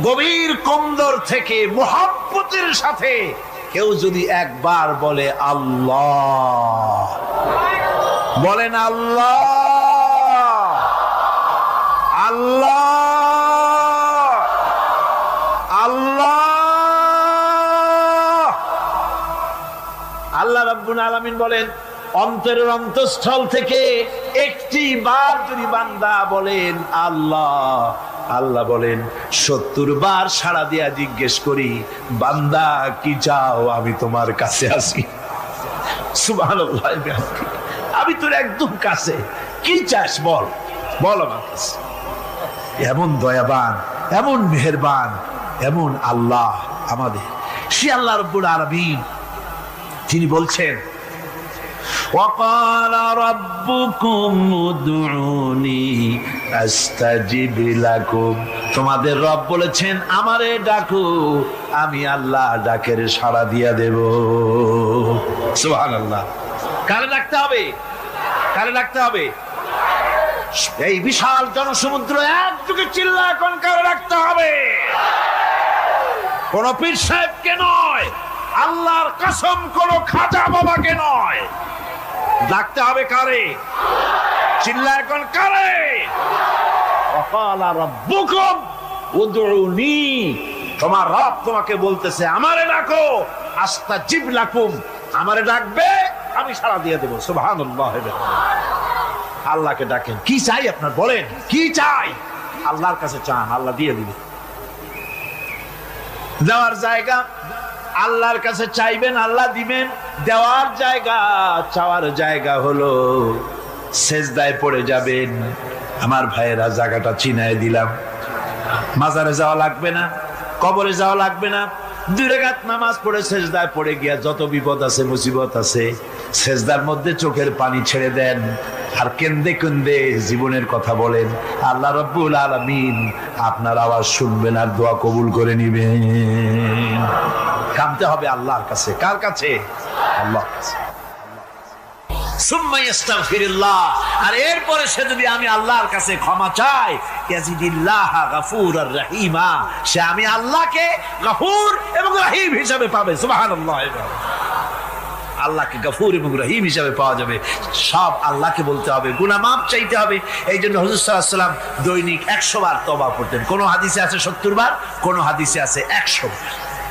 গভীর কন্দর থেকে মুহাব্বতের সাথে কেউ যদি একবার বলে আল্লাহ, বলেন আল্লাহ, আল্লাহ, আল্লাহ, আল্লাহ রাব্বুল আলামিন বলেন অন্তরের অন্তঃস্থল থেকে একটি বার যদি বান্দা বলেন আল্লাহ, আল্লাহ বলেন 70 বার সাড়া দিয়া জিজ্ঞেস করি বান্দা কি চাও, আমি তোমার কাছে আসি। সুবহানাল্লাহ, আমি তোর একদম কাছে, কি চাস বল, বল আমার কাছে। এমন দয়াবান, এমন মেহেরবান, এমন আল্লাহ আমাদের। সে আল্লাহ রাব্বুল আলামিন তিনি বলছেন وقال ربكم ادعوني استجب لكم তোমাদের রব বলেছেন আমারে ডাকো আমি আল্লাহ ডাকের সাড়া দিয়া দেব সুবহানাল্লাহ কারে ডাকতে হবে কারে ডাকতে হবে এই বিশাল জনসমুদ্র একযোগে চিল্লায় কোন কারে ডাকতে হবে কোন পীর সাহেবকে নয় আল্লাহর কসম কোন খাজা বাবাকে নয় ডাকতে হবে কারে চিল্লায় কোন কারে ওয়াকালা রাব্বুকুম উদউনি তোমার রব তোমাকে বলতেছে আমারে ডাকো আস্তাজিব লাকুম আমারে ডাকবে আমি সাড়া দিয়ে দেব সুবহানাল্লাহ আল্লাহকে ডাকেন কি চাই আপনার বলেন কি চাই আল্লাহর কাছে চান আল্লাহ দিয়ে দিবে দেওয়ার জায়গা আল্লাহর কাছে চাইবেন আল্লাহ দিবেন দেওয়ার জায়গা চাওয়ার জায়গা হলো সেজদায় পড়ে যাবেন আমার ভাইয়েরা জায়গাটা চিনায় দিলাম মাজারে যাওয়া লাগবে না কবরে যাওয়া লাগবে না 2 রাকাত নামাজ পড়ে সেজদায় পড়ে গিয়া যত বিপদ আছে মুসিবত আছে সেজদার মধ্যে চোখের পানি ছেড়ে দেন আর কেন্দে কেন্দে জীবনের কথা বলেন আল্লাহ রাব্বুল আলামিন আপনার আওয়াজ শুনবেন আর দোয়া কবুল করে নিবেন কাঁদতে হবে আল্লাহর কাছে কার কাছে আল্লাহর কাছে সুম্মা ইস্তাগফিরুল্লাহ আর এরপরে সে যদি আমি আল্লাহর কাছে ক্ষমা চাই ইয়াজিদিল্লাহ গফুরুর রহিমা সে আমি আল্লাহকে গফুর এবং রহিম হিসেবে পাবে সুবহানাল্লাহ আল্লাহকে গফুর এবং রহিম হিসেবে পাওয়া যাবে সব আল্লাহকে বলতে হবে গুনাহ মাফ চাইতে হবে এইজন্য হুজুর সাল্লাল্লাহু আলাইহি ওয়াসাল্লাম দৈনিক 100 বার তওবা পড়তেন কোন হাদিসে আছে 70 বার কোন হাদিসে আছে 100 বার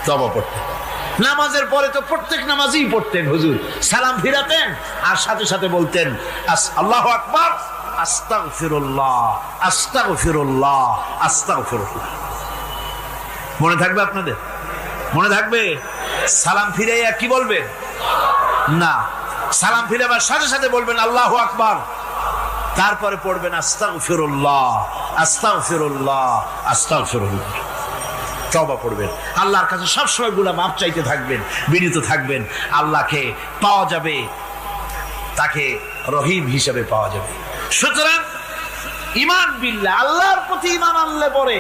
তওবা পড়তেন নামাজের পরে তো প্রত্যেক নামাজই পড়তেন হুজুর সালাম ফিরাতেন আর সাথে সাথে বলতেন আল্লাহু আকবার আস্তাগফিরুল্লাহ আস্তাগফিরুল্লাহ আস্তাগফিরুল্লাহ মনে থাকবে আপনাদের মনে থাকবে সালাম ফিরাইয়া কি বলবেন না সালাম ফিরাবার সাথে সাথে বলবেন আল্লাহু আকবার তারপরে পড়বেন আস্তাগফিরুল্লাহ আস্তাগফিরুল্লাহ আস্তাগফিরুল্লাহ তওবা পড়বেন আল্লাহর কাছে সব সময় গুনাহ মাফ চাইতে থাকবেন বিনীত থাকবেন আল্লাহকে পাওয়া যাবে তাকে রহিম হিসেবে পাওয়া যাবে সুতরাং ঈমান বিল্লাহ আল্লাহর প্রতি ঈমান আনলে পরে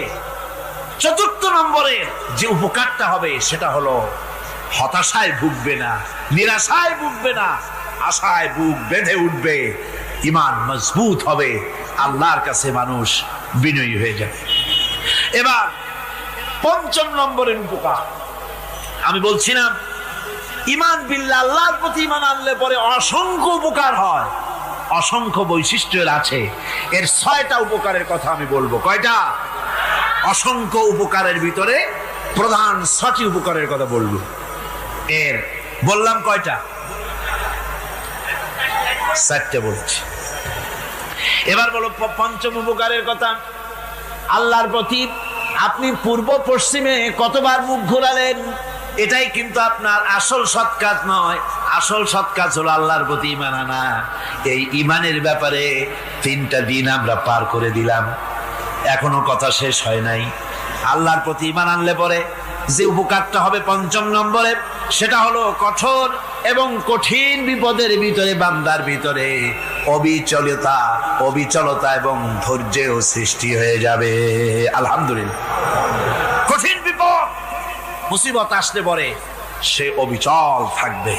চতুর্থ নম্বরে যে উপকারটা হবে সেটা হলো হতাশায় ভুগবে না নিরাশায় ভুগবে না আশায় বুক বেঁধে উঠবে ঈমান মজবুত হবে আল্লাহর কাছে মানুষ বিনয়ী হয়ে যাবে এবার পঞ্চম নম্বরের উপকার আমি বলছিলাম ঈমান বিল্লাহ আল্লাহর প্রতি ঈমান আনলে পরে অসংখ্য উপকার হয় অসংখ্য বৈশিষ্ট্যের আছে এর 6টা উপকারের কথা আমি বলবো কয়টা অসংখ্য উপকারের ভিতরে প্রধান 6টি উপকারের কথা বলবো এর বললাম কয়টা 4টে বলছি এবার বলো পঞ্চম উপকারের কথা আল্লাহর প্রতি আপনি পূর্ব পশ্চিমে কতবার মুখ ঘোরালেন এটাই কিন্তু আপনার আসল সৎ কাজ নয় আসল সৎ কাজ হলো আল্লাহর প্রতি ঈমান আনা এই ঈমানের ব্যাপারে 3টা দিন আমরা পার করে দিলাম এখনো কথা শেষ হয় নাই আল্লাহর প্রতি ঈমান আনলে পরে যে উপকারটা হবে পঞ্চম নম্বরে সেটা হলো কঠোর এবং কঠিন বিপদের ভিতরে বান্দার ভিতরে অবিচলতা এবং ধৈর্যের সৃষ্টি হয়ে যাবে আলহামদুলিল্লাহ কঠিন বিপদ মুসিবত আসলে পরে সে অবিচল থাকবে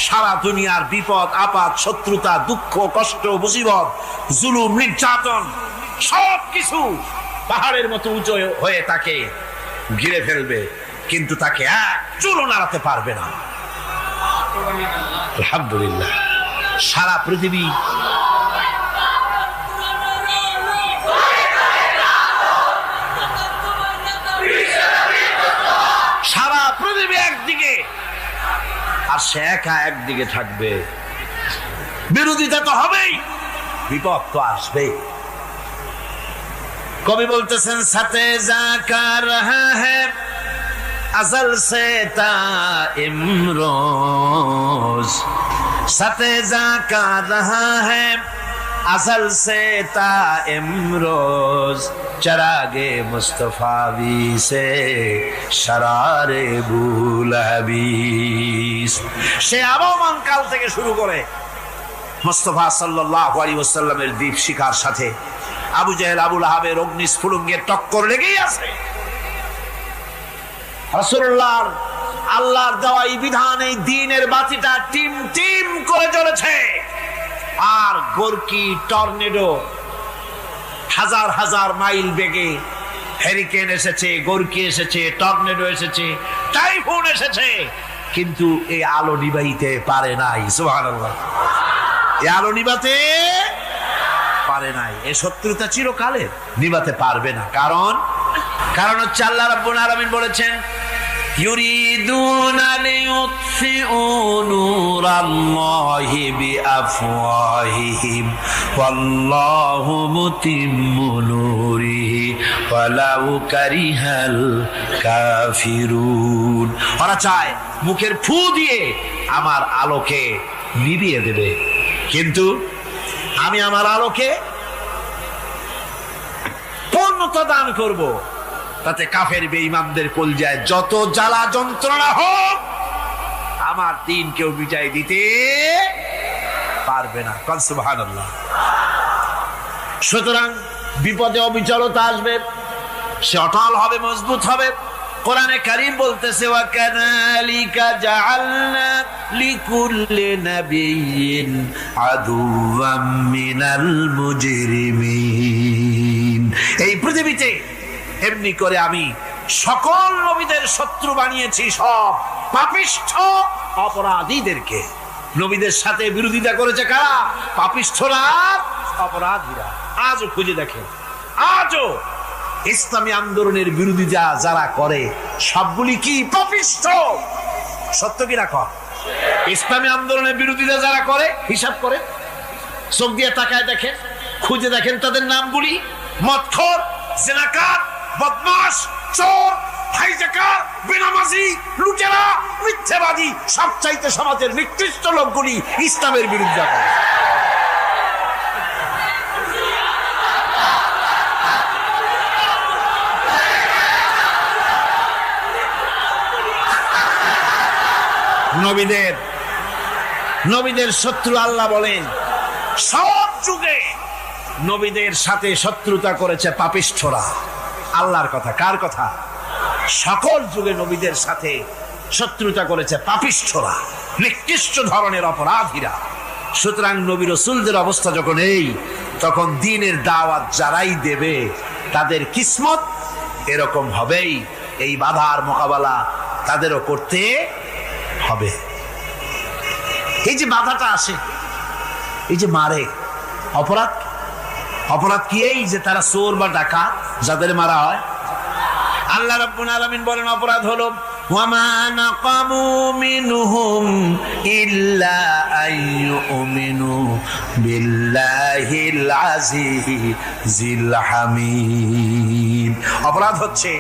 সারা দুনিয়ার বিপদ আপদ শত্রুতা দুঃখ কষ্ট মুসিবত জুলুম নির্যাতন সবকিছু পাহাড়ের মতো উঁচু হয়ে তাকে ঘিরে ফেলবে কিন্তু তাকে এক চুলও নাড়াতে পারবে না আলহামদুলিল্লাহ সারা পৃথিবী একদিকে আর সে একা একদিকে থাকবে বিরোধিতা তো হবেই বিপদ তো আসবেই কবি বলতেছেন সাথে জাকা রহা হ্যায় अज़ल से ता इमरोज सतेजा का रहा है अज़ल से ता इमरोज चरागे मुस्तफावी से शरारे बुलहबीस সে আবহমান কাল থেকে শুরু করে মুস্তাফা সাল্লাল্লাহু আলাইহি ওয়াসাল্লামের দীপ শিখার সাথে আবু জেহেল আবু লাহাবের অগ্নিস্ফুলিঙ্গের টক্কর লেগেই আছে। রাসূলুল্লাহর আল্লাহর দেওয়া এই বিধান, এই দ্বীনের বাতিটা টিম টিম করে জ্বলেছে। আর গোরকি টর্নেডো হাজার হাজার মাইল বেগে হেরিকেন এসেছে, গোরকি এসেছে, টর্নেডো এসেছে, টাইফুন এসেছে, কিন্তু এই আলো নিভাইতে পারে নাই। সুবহানাল্লাহ, এই আলো নিভাতে পারে নাই। এই শত্রুতা চিরকালের, নিভাতে পারবে না। কারণ হচ্ছে আল্লাহ রাব্বুল আলামিন বলেছেন, ইউরিদুনা লিইউতফিউ নূরাল্লাহি বিআফওয়াহিহিম ওয়াল্লাহু মুতিম্মু নূরিহি ওয়ালাউ কারিহাল কাফিরুন। ওরা চায় মুখের ফু দিয়ে আমার আলোকে নিভিয়ে দেবে, কিন্তু আমি আমার আলোকে পূর্ণতা দান করব। তাতে কাফের বেঈমানদের কলজায় যত জ্বালা যন্ত্রণা হোক, আমার দ্বীন কেউ মিটাই দিতে পারবে না। সুবহানাল্লাহ। সুতরাং বিপদে অবিচলতা আসবে, সে অটল হবে, মজবুত হবে। কোরআনে কারীম বলতেছে, ওয়া কাযালিকা জাআলনা লিকুল্লি নাবিয়্যিন আদুওয়াম মিনাল মুজরিমিন। এই পৃথিবীতে এমনি করে আমি সকল নবীদের শত্রু বানিয়েছি, সব পাপিষ্ঠ অপরাধীদেরকে। নবীদের সাথে বিরোধিতা করেছে কারা? পাপিষ্ঠরা, অপরাধীরা। আজও খুঁজে দেখেন, আজও ইসলামী আন্দোলনের বিরোধিতা যারা করে সবগুলি কি পাপিষ্ঠ? সত্য কি না কর? ইসলামী আন্দোলনের বিরোধিতা যারা করে, হিসাব করে, চোখ দিয়ে তাকায় দেখেন, খুঁজে দেখেন তাদের নামগুলি। মদখোর, জিনাকার, বদমাশ, চোর, হাইজাকার, বেনামাজি, লুটেরা, মিথ্যাবাদী, সবচাইতে সমাজের নিকৃষ্ট লোকগুলি ইসলামের বিরোধিতা করে। নবীদের শত্রু আল্লাহ বলেন, সব যুগে নবীদের সাথে শত্রুতা করেছে পাপিষ্ঠরা। আল্লাহর কথা, কার কথা? সকল যুগে নবীদের সাথে শত্রুতা করেছে পাপিষ্ঠরা, নিকৃষ্ট ধরনের অপরাধীরা। সুতরাং নবী রাসূলদের অবস্থা যখন এই, তখন দ্বীনের দাওয়াত যারাই দেবে তাদের কিসমত এরকম হবেই। এই বাধার মোকাবেলা তাদেরও করতে হবে। এই যে বাধাটা আসে, এই যে মারে, অপরাধ কি? এই যে তারা চোর বা ডাকাত যাদের মারা হয়। আল্লাহ রাব্বুল আলামিন বলেন, অপরাধ হলো ওয়ামা নাকামু মিনহুম ইল্লা আইয়ুমিনু বিল্লাহিল আজিজিল হামিদ। অপরাধ হচ্ছে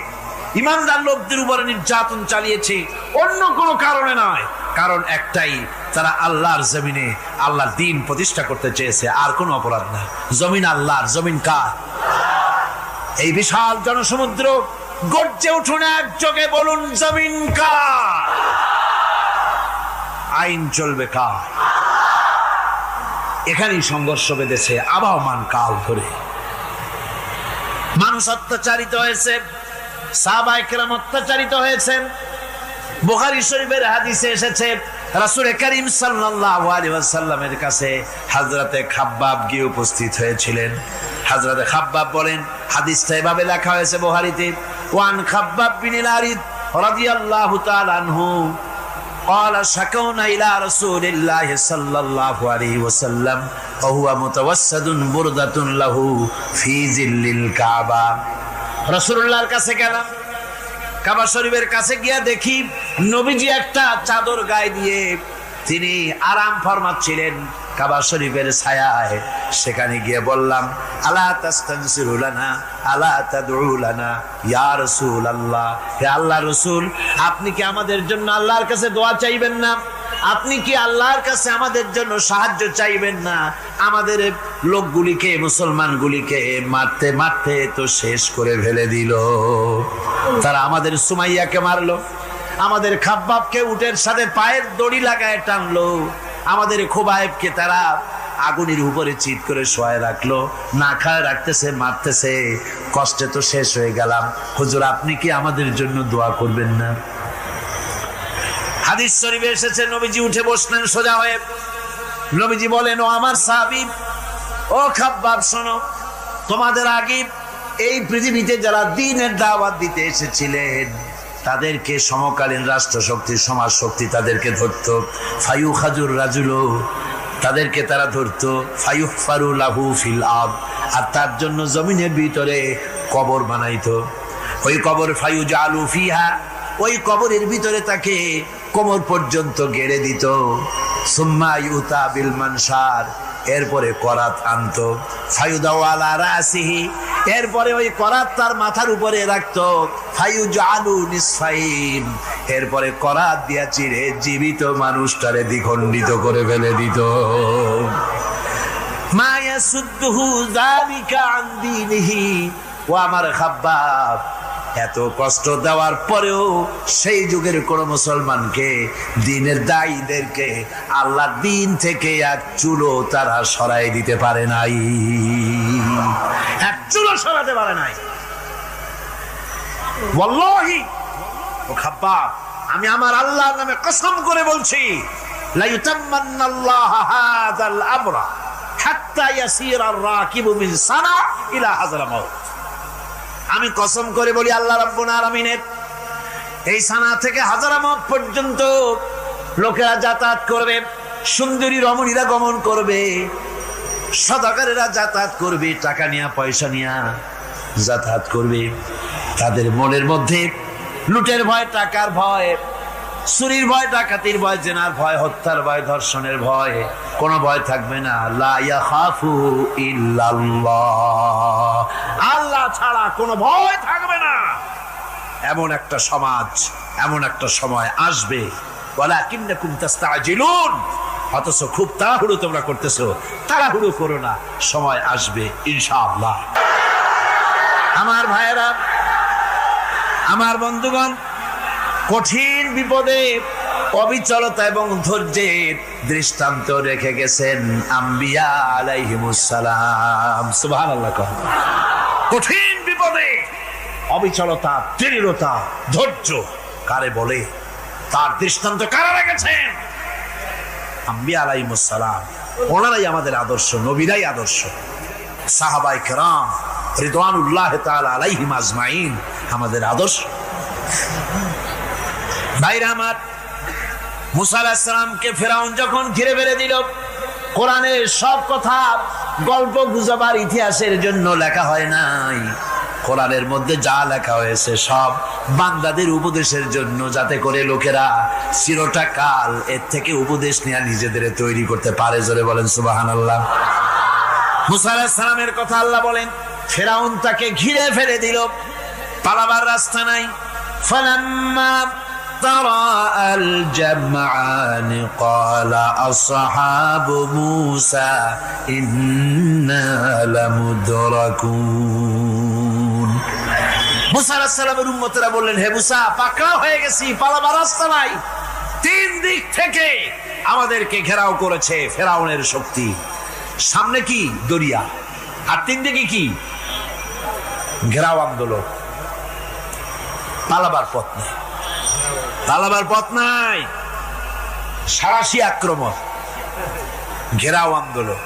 ইমানদার লোকদের উপরে নির্যাতন চালিয়েছে, অন্য কোনো কারণে নয়। কারণ একটাই, তারা আল্লাহর জমিনে আল্লাহর দ্বীন প্রতিষ্ঠা করতে চেয়েছে, আর কোনো অপরাধ নাই। জমিন আল্লাহর, জমিন কার? এই বিশাল জনসমুদ্র গর্জে উঠুন একযোগে, বলুন জমিন কার? আইন চলবে কার? এখানেই সংঘর্ষ বেঁধেছে আবহমান কাল ধরে। মানুষ অত্যাচারিত হয়েছে, সাহাবায়ে কেরাম অত্যাচারিত হয়েছেন। বুখারী শরীফের হাদিসে এসেছে, রাসূল করিম সাল্লাল্লাহু আলাইহি ওয়াসাল্লামের কাছে হযরতে খাব্বাব গিয়ে উপস্থিত হয়েছিলেন। হযরতে খাব্বাব বলেন, হাদিসটা এভাবে লেখা হয়েছে বুখারীতে, ওয়ান খাব্বাব বিন আরিদ রাদিয়াল্লাহু তাআলা আনহু قال شكونا إلى رسول الله صلى الله عليه وسلم وهو متوسد بردة له في ظل الكعبة। রাসূলুল্লাহর কাছে গেলাম, কাবা শরীফের কাছে গিয়া দেখি নবীজি একটা চাদর গায়ে দিয়ে তিনি আরাম ফরমাচ্ছিলেন কাবা শরীফের ছায়ায়। সেখানে গিয়ে বললাম, আলা তাস্তানসিরু লানা আলা তাদউ লানা ইয়া রাসূলুল্লাহ, হে আল্লাহর রাসূল, আপনি কি আমাদের জন্য আল্লাহর কাছে দোয়া চাইবেন না? আপনি কি আল্লাহর কাছে আমাদের জন্য সাহায্য চাইবেন না? আমাদের লোকগুলিকে, মুসলমানগুলিকে মারতে মারতে তো শেষ করে ফেলে দিল। তারা আমাদের সুমাইয়াকে মারলো, আমাদের খাব্বাবকে উটের সাথে পায়ের দড়ি লাগায় টানলো, আমাদের খুবাইবকে তারা আগুনের উপরে চিৎ করে শোয়ায় রাখলো, না খায় রাখতেছে, মারতেছে। কষ্টে তো শেষ হয়ে গেলাম, হুজুর আপনি কি আমাদের জন্য দোয়া করবেন না? হাদিস শরীফে এসেছে, নবীজি উঠে বসলেন সোজা হয়ে। নবীজি বলেন, ও আমার সাহাবী, ও খাব্বাব শোনো, তোমাদের আগে এই পৃথিবীতে যারা দ্বীনের দাওয়াত দিতে এসেছিলেন তাদেরকে সমকালীন রাষ্ট্র শক্তি, সমাজ শক্তি তাদেরকে ধরতো। ফায়ু খাজুর রাজুলো, তাদেরকে তারা ধরতো। ফায়ুহফারু লাহু ফিল আব, আর তার জন্য জমিনের ভিতরে কবর বানাইতো। ওই কবর ফায়ু জালু ফিহা, ওই কবরের ভিতরে তাকে কোমর পর্যন্ত গেড়ে দিত। সুম্মা ইউতা বিল মানসার, এরপরে করাত আনতো। ফায়ুদাউ আলা রাসিহি, এরপরে ওই করাত তার মাথার উপরে রাখতো। ফায়ুজালু নিসফাইন, এরপরে করাত দিয়া চিরে জীবিত মানুষটারে দ্বিখণ্ডিত করে ফেলে দিত। মা ইয়াসুদ্দুহু যালিকা আন দীনিহি। ও আমার খাব্বাব, এত কষ্ট দেওয়ার পরেও সেই যুগের কোন মুসলমানকে, দ্বীনের দায়ীদেরকে আল্লাহর দ্বীন থেকে এক চুলো তারা সরাই দিতে পারে নাই, এক চুলো সরাতে পারে নাই। ওয়াল্লাহি, ও খাব্বাব, আমি আমার আল্লাহর নামে কসম করে বলছি, লা ইউতাম্মান্নাল্লাহু হাযাল আমরা হাত্তা ইয়াসিরা আর-রাকিবু মিন সানা ইলা হাযরামাউত। আমি কসম করে বলি, আল্লাহ রাব্বুল আলামিনের এই সানা থেকে হাজারামাউত পর্যন্ত লোকেরা যাতায়াত করবে, সুন্দরী রমণীরা গমন করবে, সদাগরেরা যাতায়াত করবে, টাকা নিয়া পয়সা নিয়া যাতায়াত করবে। তাদের মনের মধ্যে লুটের ভয়, টাকার ভয়, চুরির ভয়, ডাকাতির ভয়, জেনার ভয়, হত্যার ভয়, ধর্ষণের ভয়, কোনো ভয় থাকবে না। লা ইয়াখাফু ইল্লাল্লাহ, আল্লাহ ছাড়া কোনো ভয় থাকবে না। এমন একটা সমাজ, এমন একটা সময় আসবে। ওয়ালাকিন্নাকুম তাস্তাজিলুন, অথচ খুব তাড়াহুড়ো তোমরা করতেছো। তাড়াহুড়ো করো না, সময় আসবে ইনশাআল্লাহ। আমার ভাইয়েরা, আমার বন্ধুগণ, কঠিন বিপদে অবিচলতা এবং ধৈর্যের দৃষ্টান্ত রেখে গেছেন আম্বিয়া আলাইহিমুস সালাম। সুবহানাল্লাহ। কঠিন বিপদে অবিচলতা, দৃঢ়তা, ধৈর্য কারে বলে, তার দৃষ্টান্ত কারা রেখেছেন? আম্বিয়া আলাইহিমুস সালাম। ওনারাই আমাদের আদর্শ, নবীরাই আদর্শ। সাহাবায়ে কেরাম রিদওয়ানুল্লাহি তাআলা আলাইহিম আজমাইন আমাদের আদর্শ। ভাইরা আমার, মুসা আলাইহিস সালামকে ফেরাউন যখন ঘিরে ফেলে দিল, কোরআনের সব কথা গল্প গুজবার ইতিহাসের জন্য লেখা হয় নাই। কোরআনের মধ্যে যা লেখা হয়েছে সব বান্দাদের উপদেশের জন্য, যাতে করে লোকেরা চিরটা কাল এর থেকে উপদেশ নিয়ে নিজেদের তৈরি করতে পারে। জোরে বলেন সুবহানাল্লাহ। মুসা আলাইহিস সালামের কথা আল্লাহ বলেন, ফেরাউন তাকে ঘিরে ফেলে দিল, পালাবার রাস্তা নাই। ফালাম্মা تراءى الجمعان قال أصحاب موسى إنا لمدركون। মুসা আলাইহিস সালামের উম্মতেরা বললেন, হে মুসা, পাকড়াও হয়ে গেছি, পালাবার রাস্তা নাই। তিন দিক থেকে আমাদেরকে ঘেরাও করেছে ফেরাউনের শক্তি। সামনে কি? দরিয়া, আর তিন দিকে কি? ঘেরাও আন্দোলন। পালাবার পথ নেই, পালাবার পথ নাই। সারাশি আক্রমণ, ঘেরাও আন্দোলন।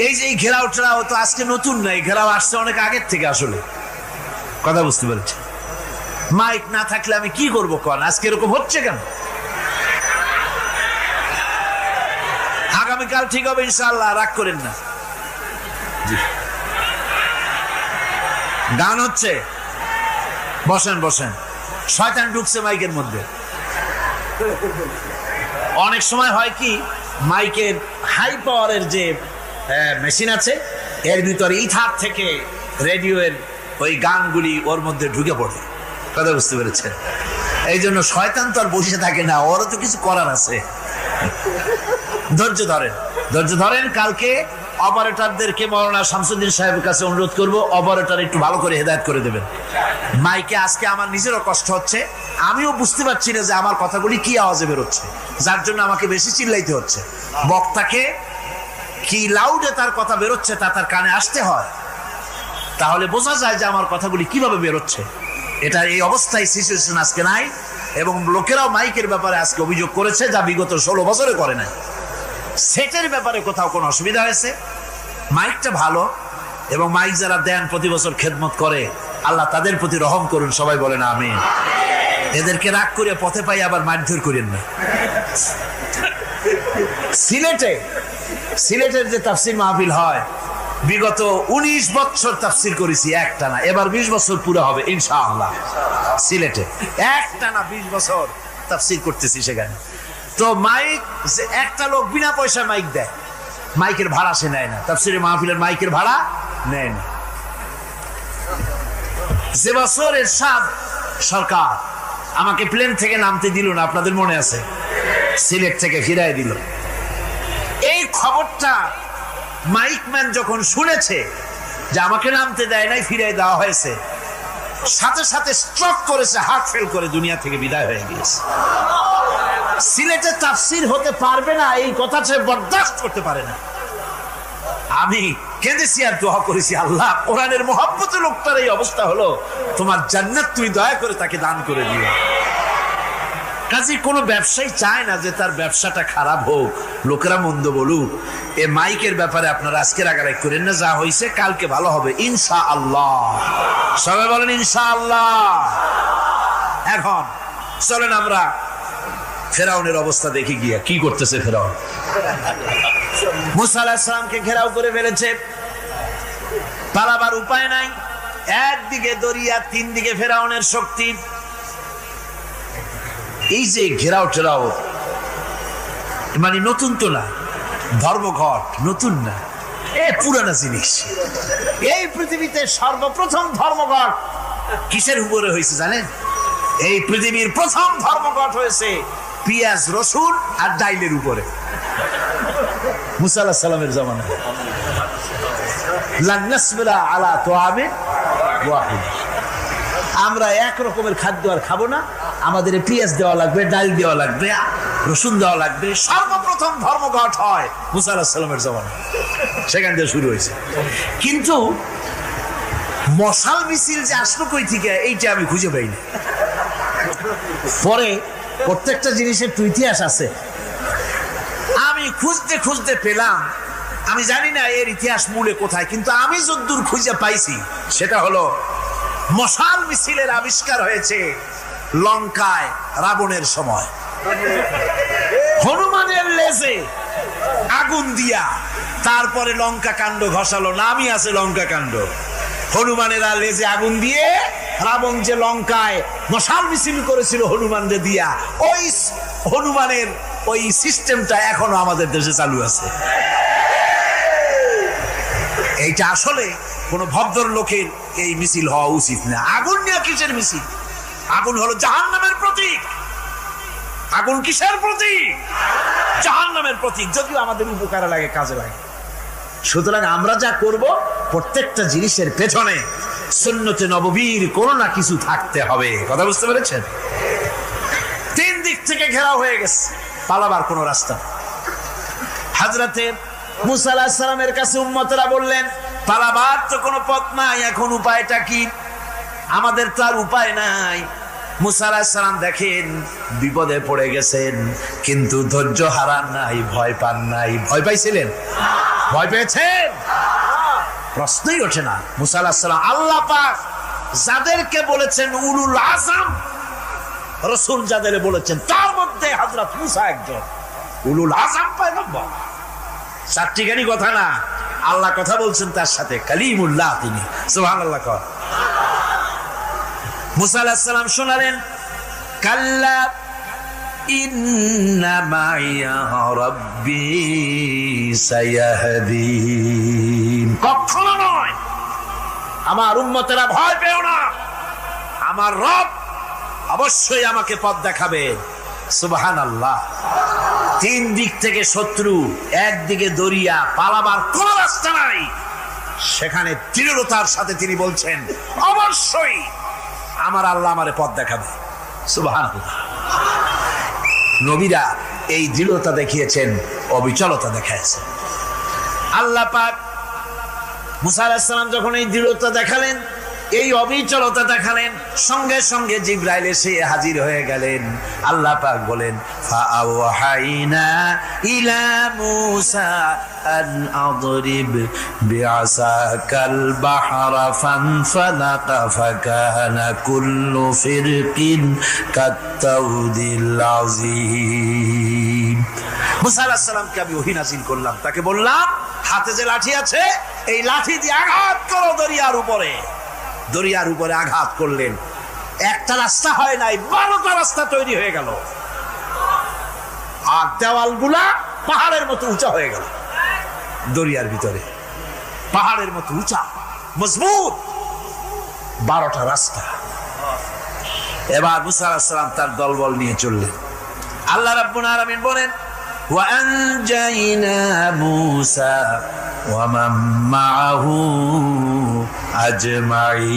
এই যে ঘেরাও টেরাও তো আজকে নতুন নাই, ঘেরাও আসছে অনেক আগের থেকে। আসলে কথা বুঝতে পেরেছি। মাইক না থাকলে আমি কি করবো কোন? আজকে এরকম হচ্ছে কেন? আগামীকাল ঠিক হবে ইনশাআল্লাহ, রাগ করেন না। গান হচ্ছে, বসেন বসেন। শয়তান ঢুকছে মাইকের মধ্যে। অনেক সময় হয় কি, মাইকের হাই পাওয়ারের যে মেশিন আছে, এর ভিতরে ইথার থেকে রেডিওর ওই গানগুলি ওর মধ্যে ঢুকে পড়ে। কথা বুঝতে পেরেছেন? এই জন্য শয়তান তো আর বসে থাকে না, ওরও তো কিছু করার আছে। ধৈর্য ধরেন, ধৈর্য ধরেন। কালকে অপারেটরদেরকে মাওলানা শামসুদ্দিন সাহেবের কাছে অনুরোধ করব, অপারেটর একটু ভালো করে হেদায়েত করে দেবেন। মাইকে আজকে আমার নিজেরও কষ্ট হচ্ছে, আমিও বুঝতে পারছি না যে আমার কথাগুলি কি আওয়াজে বেরোচ্ছে, যার জন্য আমাকে বেশি চিল্লাইতে হচ্ছে। বক্তাকে কি লাউডে তার কথা বেরোচ্ছে তা তার কানে আসতে হয়, তাহলে বোঝা যায় যে আমার কথাগুলি কিভাবে বেরোচ্ছে। এটার এই অবস্থায় সিচুয়েশন আজকে নাই, এবং লোকেরাও মাইকের ব্যাপারে আজকে অভিযোগ করেছে যা বিগত 16 বছরে করে নাই। সেটের ব্যাপারে কোথাও কোনো অসুবিধা হয়েছে? মাইকটা ভালো, এবং মাইক যারা দেন প্রতি বছর খেদমত করে, আল্লাহ তাদের প্রতি রহম করুন, সবাই বলেন আমিন। এদেরকে রাগ করে পথে পাই আবার মারধর করেন না। সিলেটের যে তাফসির মাহফিল হয়, বিগত 19 বছর তাফসির করেছি একটানা, এবার 20 বছর পুরো হবে ইনশাআল্লাহ। সিলেটে একটানা 20 বছর তাফসির করতেছি সেখানে। তো মাইক, যে একটা লোক বিনা পয়সা মাইক দেয়, মাইকের ভাড়া সে নেয় না, তাফসিরের মাহফিলের মাইকের ভাড়া নেয় না। যে বছর এরশাদ সরকার আমাকে প্লেন থেকে নামতে দিল না, আপনাদের মনে আছে, সিলেট থেকে ফিরাই দিল, এই খবরটা মাইকম্যান যখন শুনেছে যে আমাকে নামতে দেয় নাই, ফিরাই দেওয়া হয়েছে, সাথে সাথে স্ট্রোক করেছে, হার্ট ফেল করে দুনিয়া থেকে বিদায় হয়ে গিয়েছে। সিলেটে তাফসির হতে পারবে না এই কথা সে বরদাস্ত করতে পারে না। আমি কেঁদেছি আর দোয়া করেছি, আল্লাহ কোরআনের মহব্বতে লোকটার এই অবস্থা হলো, তোমার জান্নাত তুমি দয়া করে তাকে দান করে দিও। কাজে কোনো ব্যবসায়ী চায় না যে তার ব্যবসাটা খারাপ হোক, লোকেরা মন্দ বলুক। এ মাইকের ব্যাপারে আপনারা আজকে রাগারাগ করেন না, যা হয়েছে কালকে ভালো হবে ইনশাআল্লাহ। সবাই বলেন ইনশাআল্লাহ। এখন চলেন আমরা ফেরাউনের অবস্থা দেখি গিয়া কি করতেছে ফেরাউন। মুসা আলাইহিস সালামকে ঘেরাও করে ফেলেছে, পালাবার উপায় নাই, একদিকে দরিয়া, তিন দিকে ফেরাউনের শক্তি। এই যে ঘেরাও টেরাও মানে নতুন তো না, ধর্মঘট নতুন না, এ পুরানা জিনিস। এই পৃথিবীতে সর্বপ্রথম ধর্মঘট কিসের উপরে হয়েছে জানেন? এই পৃথিবীর প্রথম ধর্মঘট হয়েছে পেঁয়াজ, রসুন আর ডাইলের উপরে, মুসা আলাইহিস সালামের জামানায়। লান নাসবিরা আলা তুআমিন ওয়াহিদ, আমরা এক রকমের খাদ্য আর খাবো না, আমাদের পেঁয়াজ দেওয়া লাগবে, ডাল দেওয়া লাগবে, রসুন দেওয়া লাগবে। সর্বপ্রথম ধর্মঘট হয় মুসা আলাইহিস সালামের জামানায়, সেখান থেকে শুরু হয়েছে। কিন্তু মশাল মিছিল যে আসলো কই থেকে, এইটা আমি খুঁজে পাইনি। পরে প্রত্যেকটা জিনিসের তো ইতিহাস আছে, আমি খুঁজতে খুঁজতে পেলাম। আমি জানি না এর ইতিহাস মূলে কোথায়, কিন্তু আমি যদ্দূর খুঁজে পাইছি সেটা হলো মশাল মিছিলের আবিষ্কার হয়েছে লঙ্কায় রাবণের সময়। হনুমানের লেজে আগুন দিয়া তারপরে লঙ্কা কাণ্ড ঘষালো, নামই আছে লঙ্কা কাণ্ড। হনুমানেরা লেজে আগুন দিয়ে রাবণ যে লঙ্কায় মশাল মিছিল করেছিল হনুমানদের দিয়া, ওই হনুমানের ওই সিস্টেমটা এখনো আমাদের দেশে চালু আছে। এইটা আসলে কোন ভদ্র লোকের এই মিছিল হওয়া উচিত না। আগুন নিয়ে কিসের মিছিল? আগুন হলো জাহান্নামের প্রতীক। আগুন কিসের প্রতীক? জাহান্নামের প্রতীক। যদিও আমাদের উপকারে লাগে, কাজে লাগে। সুতরাং আমরা যা করব, প্রত্যেকটা জিনিসের পেছনে সুন্নতে নববীর কোনো না কিছু থাকতে হবে। কথা বুঝতে পেরেছেন? তিন দিক থেকে ঘেরাও হয়ে গেছে, পালাবার কোনো রাস্তা। হযরতে মুসা আলাইহিস সালামের কাছে উম্মতরা বললেন, পালাবার তো কোনো পথ নাই, এখন উপায়টা কি? আমাদের তো আর উপায় নাই। মুসা আলাইহিস সালাম দেখেন বিপদে পড়ে গেছেন, কিন্তু ধৈর্য হারান নাই, ভয় পান নাই। ভয় পাইছিলেন? ভয় পেয়েছেন? প্রশ্নই ওঠে না। মুসা আলাইহিস সালাম আল্লাহ পাক যাদেরকে বলেছেন উলুল আযম, রাসূল যাদের বলেছেন তার মধ্যে হযরত মুসা একজন উলুল আযম পয়গম্বর। চারটিখানি কথা না, আল্লাহ কথা বলছেন তার সাথে, কালিমুল্লাহ তিনি। সুবহানাল্লাহ। মুসা আলাইহিস সালাম শোনালেন, কাল্লা ইন্না মাইয়া রাব্বি সায়াহদিন। কখনো নয়, আমার উম্মতেরা ভয় পেও না, আমার রব অবশ্যই আমাকে পথ দেখাবে। সুবহানাল্লাহ। তিন দিক থেকে শত্রু, একদিকে দরিয়া, পালাবার কোন রাস্তা নাই। সেখানে দৃঢ়তার সাথে তিনি বলছেন, অবশ্যই আমার আল্লাহ আমারে পথ দেখাবে। সুবহানাল্লাহ। নবীরা এই দৃঢ়তা দেখিয়েছেন, অবিচলতা দেখাইছেন। আল্লাহ পাক মুসা আলাইহিস সালাম যখন এই দৃঢ়তা দেখালেন, এই অবিচলতা দেখালেন, সঙ্গে সঙ্গে জিবরাইল এসে হাজির হয়ে গেলেন। আল্লাহ পাক বলেন, ফাআওহাইনা ইলা মূসা আন আদরিব বিআসাকাল বাহরা ফানফালাকা ফাকানা কুল্লু ফিরকিন কাত্তাউদিল আযীম। মুসা আলাইহিস সালামকে আমি ওহী নাযিল করলাম, তাকে বললাম হাতে যে লাঠি আছে এই লাঠি দিয়ে আঘাত করো দরিয়ার উপরে। দরিয়ার উপরে আঘাত করলেন, একটা রাস্তা হয় নাই, 12টা রাস্তা তৈরি হয়ে গেল, আর দেওয়ালগুলা পাহাড়ের মতো উঁচা হয়ে গেল। দরিয়ার ভিতরে পাহাড়ের মতো উঁচা মজবুত 12টা রাস্তা। এবার মুসা আলাইহিস সালাম তার দলবল নিয়ে চললেন। আল্লাহ রাব্বুল আলামিন বলেন, ওয়া আনজাইনা মূসা ওয়া মান মাআহু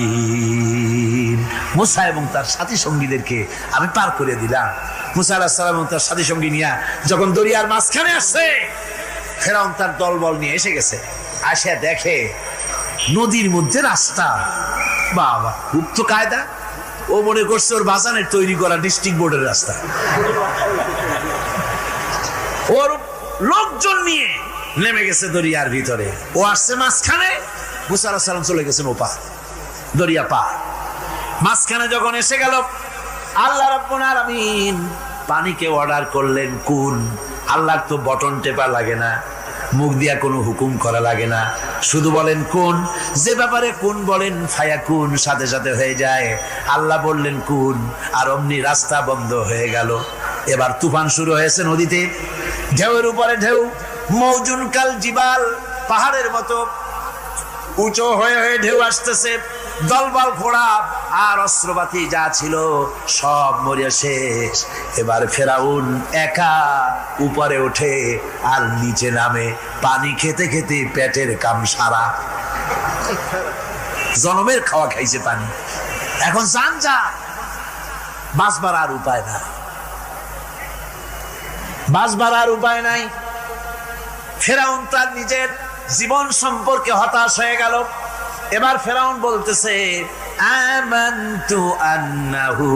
আজমাইন। মুসা এবং তার সাথী সঙ্গীদেরকে আমি পার করে দিলাম। মুসা আলাইহিস সালাম এবং তার সাথী সঙ্গী নিয়ে যখন দরিয়ার মাঝখানে আসছে, ফেরাউন তার দলবল নিয়ে এসে গেছে। আসে দেখে নদীর মধ্যে রাস্তা। বাবা, খুব তো কায়দা। ও মনে করছে ওর বাজানের তৈরি করা ডিস্ট্রিক্ট বোর্ডের রাস্তা। ওর লোকজন নিয়ে নেমে গেছে দরিয়ার ভিতরে, ও আসছে মাঝখানে, মুসা আলাইহিস সালাম চলে গেছেন ওপার, দরিয়া পার। মাঝখানে যখন এসে গেল, আল্লাহ রাব্বুল আলামিন পানিকে অর্ডার করলেন কুন। আল্লাহর তো বটন টেপা লাগে না, মুখ দিয়া কোনো হুকুম করা লাগে না, শুধু বলেন কুন। যে ব্যাপারে কুন বলেন ফায়াকুন, সাথে সাথে হয়ে যায়। আল্লাহ বললেন কুন, আর অমনি রাস্তা বন্ধ হয়ে গেল। এবার তুফান শুরু হয়েছে নদীতে, ঢেউয়ের উপরে ঢেউ, মৌজুন কাল জিবাল, পাহাড়ের মতো উঁচু হয়ে হয়ে ঢেউ আসতেছে। দলবল ঘোড়া আর অস্ত্রপাতি যা ছিল সব মরিয়া শেষ। এবার ফেরাউন একা উপরে ওঠে আর নিচে নামে, পানি খেতে খেতে পেটের কাম সারা। জনমের খাওয়া খাইছে পানি, এখন জান যা, বাঁচবার আর উপায় না, বাঁচবার আর উপায় নাই। ফেরাউন তার নিজের জীবন সম্পর্কে হতাশ হয়ে গেল। এবার ফেরাউন বলতেছে, আমানতু আন্নাহু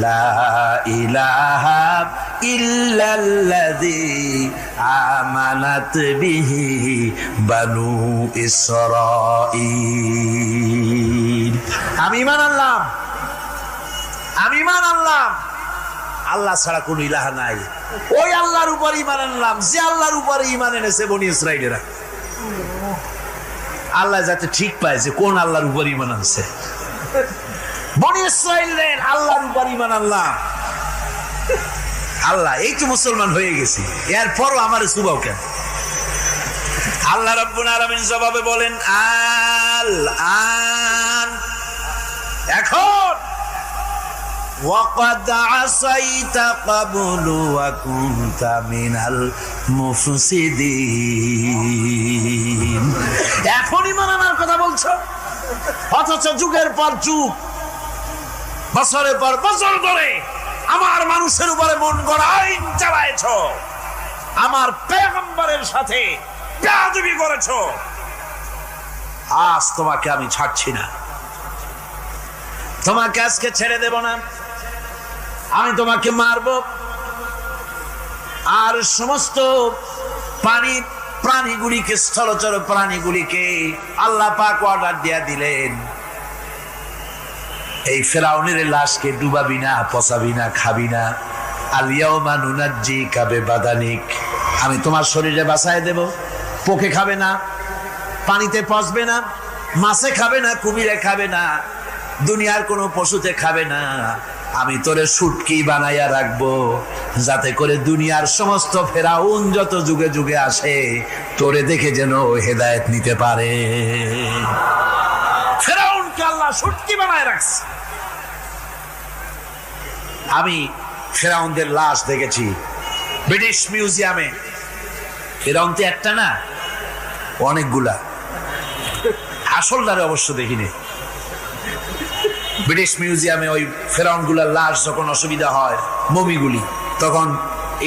লা ইলাহা ইল্লাল্লাযী আমানাত বিহি বানু ইসরাঈল। আমি ঈমান আনলাম, আমি ঈমান আনলাম আল্লাহ ছাড়া কোন ইলাহা নাই। ওই আল্লাহর উপর ঈমান আনলাম যে আল্লাহর উপরে ঈমান এনেছে বনি ইসরাঈলেরা। আল্লাহ যাতে ঠিক পায় যে কোন আল্লাহর উপর ঈমান আনছে। বনি ইসরাঈলের আল্লাহর উপর ঈমান আনলাম। আল্লাহ, এই তো মুসলমান হয়ে গেছি, এরপরও আমার সুবাও কেন? আল্লাহ রাব্বুল আলামিন জবাবে বলেন, আল আন, এখন وَقَدْ عَصَيْتَ قَبْلُ وَكُنْتَ مِنَ الْمُفْسِدِينَ। এখনই মানানোর কথা বলছো, অথচ যুগের পর যুগ, বছরের পর বছর ধরে আমার মানুষের উপরে মন গড়া আইন চালাইছো, আমার পয়গম্বরের সাথে বেয়াদবি করেছো। আজ তোমাকে আমি ছাড়ছি না, তোমাকে আজকে ছেড়ে দেব না, আমি তোমাকে মারব। আর সমস্ত প্রাণীগুলিকে, স্থলচর প্রাণীগুলিকে আল্লাহ পাক অর্ডার দিয়া দিলেন, এই ফেরাউনের লাশকে ডুবাবি না, পচাবি না, খাবি না। আলিয়াউমা নুনাজ্জিকা বিবাদানিক, আমি তোমার শরীরে বাঁচায় দেব। পোকে খাবে না, পানিতে পচবে না, মাছে খাবে না, কুমিরে খাবে না, দুনিয়ার কোনো পশুতে খাবে না। আমি তোরে শুটকি বানাইয়া রাখবো, যাতে করে দুনিয়ার সমস্ত ফেরাউন যত যুগে যুগে আসে তোরে দেখে যেন হেদায়েত নিতে পারে। ফেরাউনকে আল্লাহ শুটকি বানায় রাখছে। আমি ফেরাউনদের লাশ দেখেছি ব্রিটিশ মিউজিয়ামে। ফেরাউন তো একটা না, অনেকগুলা। আসলদারে অবশ্য দেখিনি। ব্রিটিশ মিউজিয়ামে ওই ফেরাউনগুলার লাশ যখন অসুবিধা হয়, মমিগুলি, তখন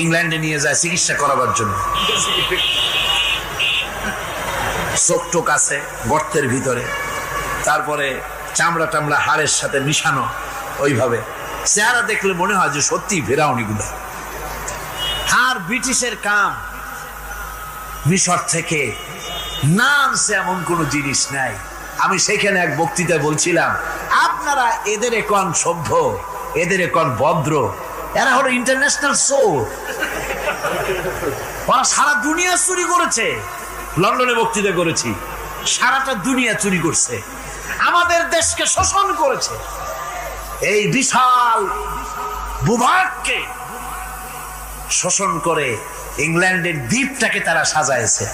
ইংল্যান্ডে নিয়ে যায় চিকিৎসা করাবার জন্য। চোখ টোক আছে গর্তের ভিতরে, তারপরে চামড়া টামড়া হাড়ের সাথে মিশানো, ওইভাবে চেহারা দেখলে মনে হয় যে সত্যি ফেরাউনিগুলো। আর ব্রিটিশের কাম মিশর থেকে না আনছে এমন কোন জিনিস নাই। আমি সেখানে এক বক্তৃতায় বলছিলাম, আপনারা এদের এখন সভ্য, এদের এখন ভদ্র, এরা হলো ইন্টারন্যাশনাল চোর, ওরা সারা দুনিয়া চুরি করেছে। লন্ডনে বক্তৃতা করেছি, সারাটা দুনিয়া চুরি করছে, আমাদের দেশকে শোষণ করেছে। এই বিশাল ভূভাগকে শোষণ করে ইংল্যান্ডের দ্বীপটাকে তারা সাজাইছে।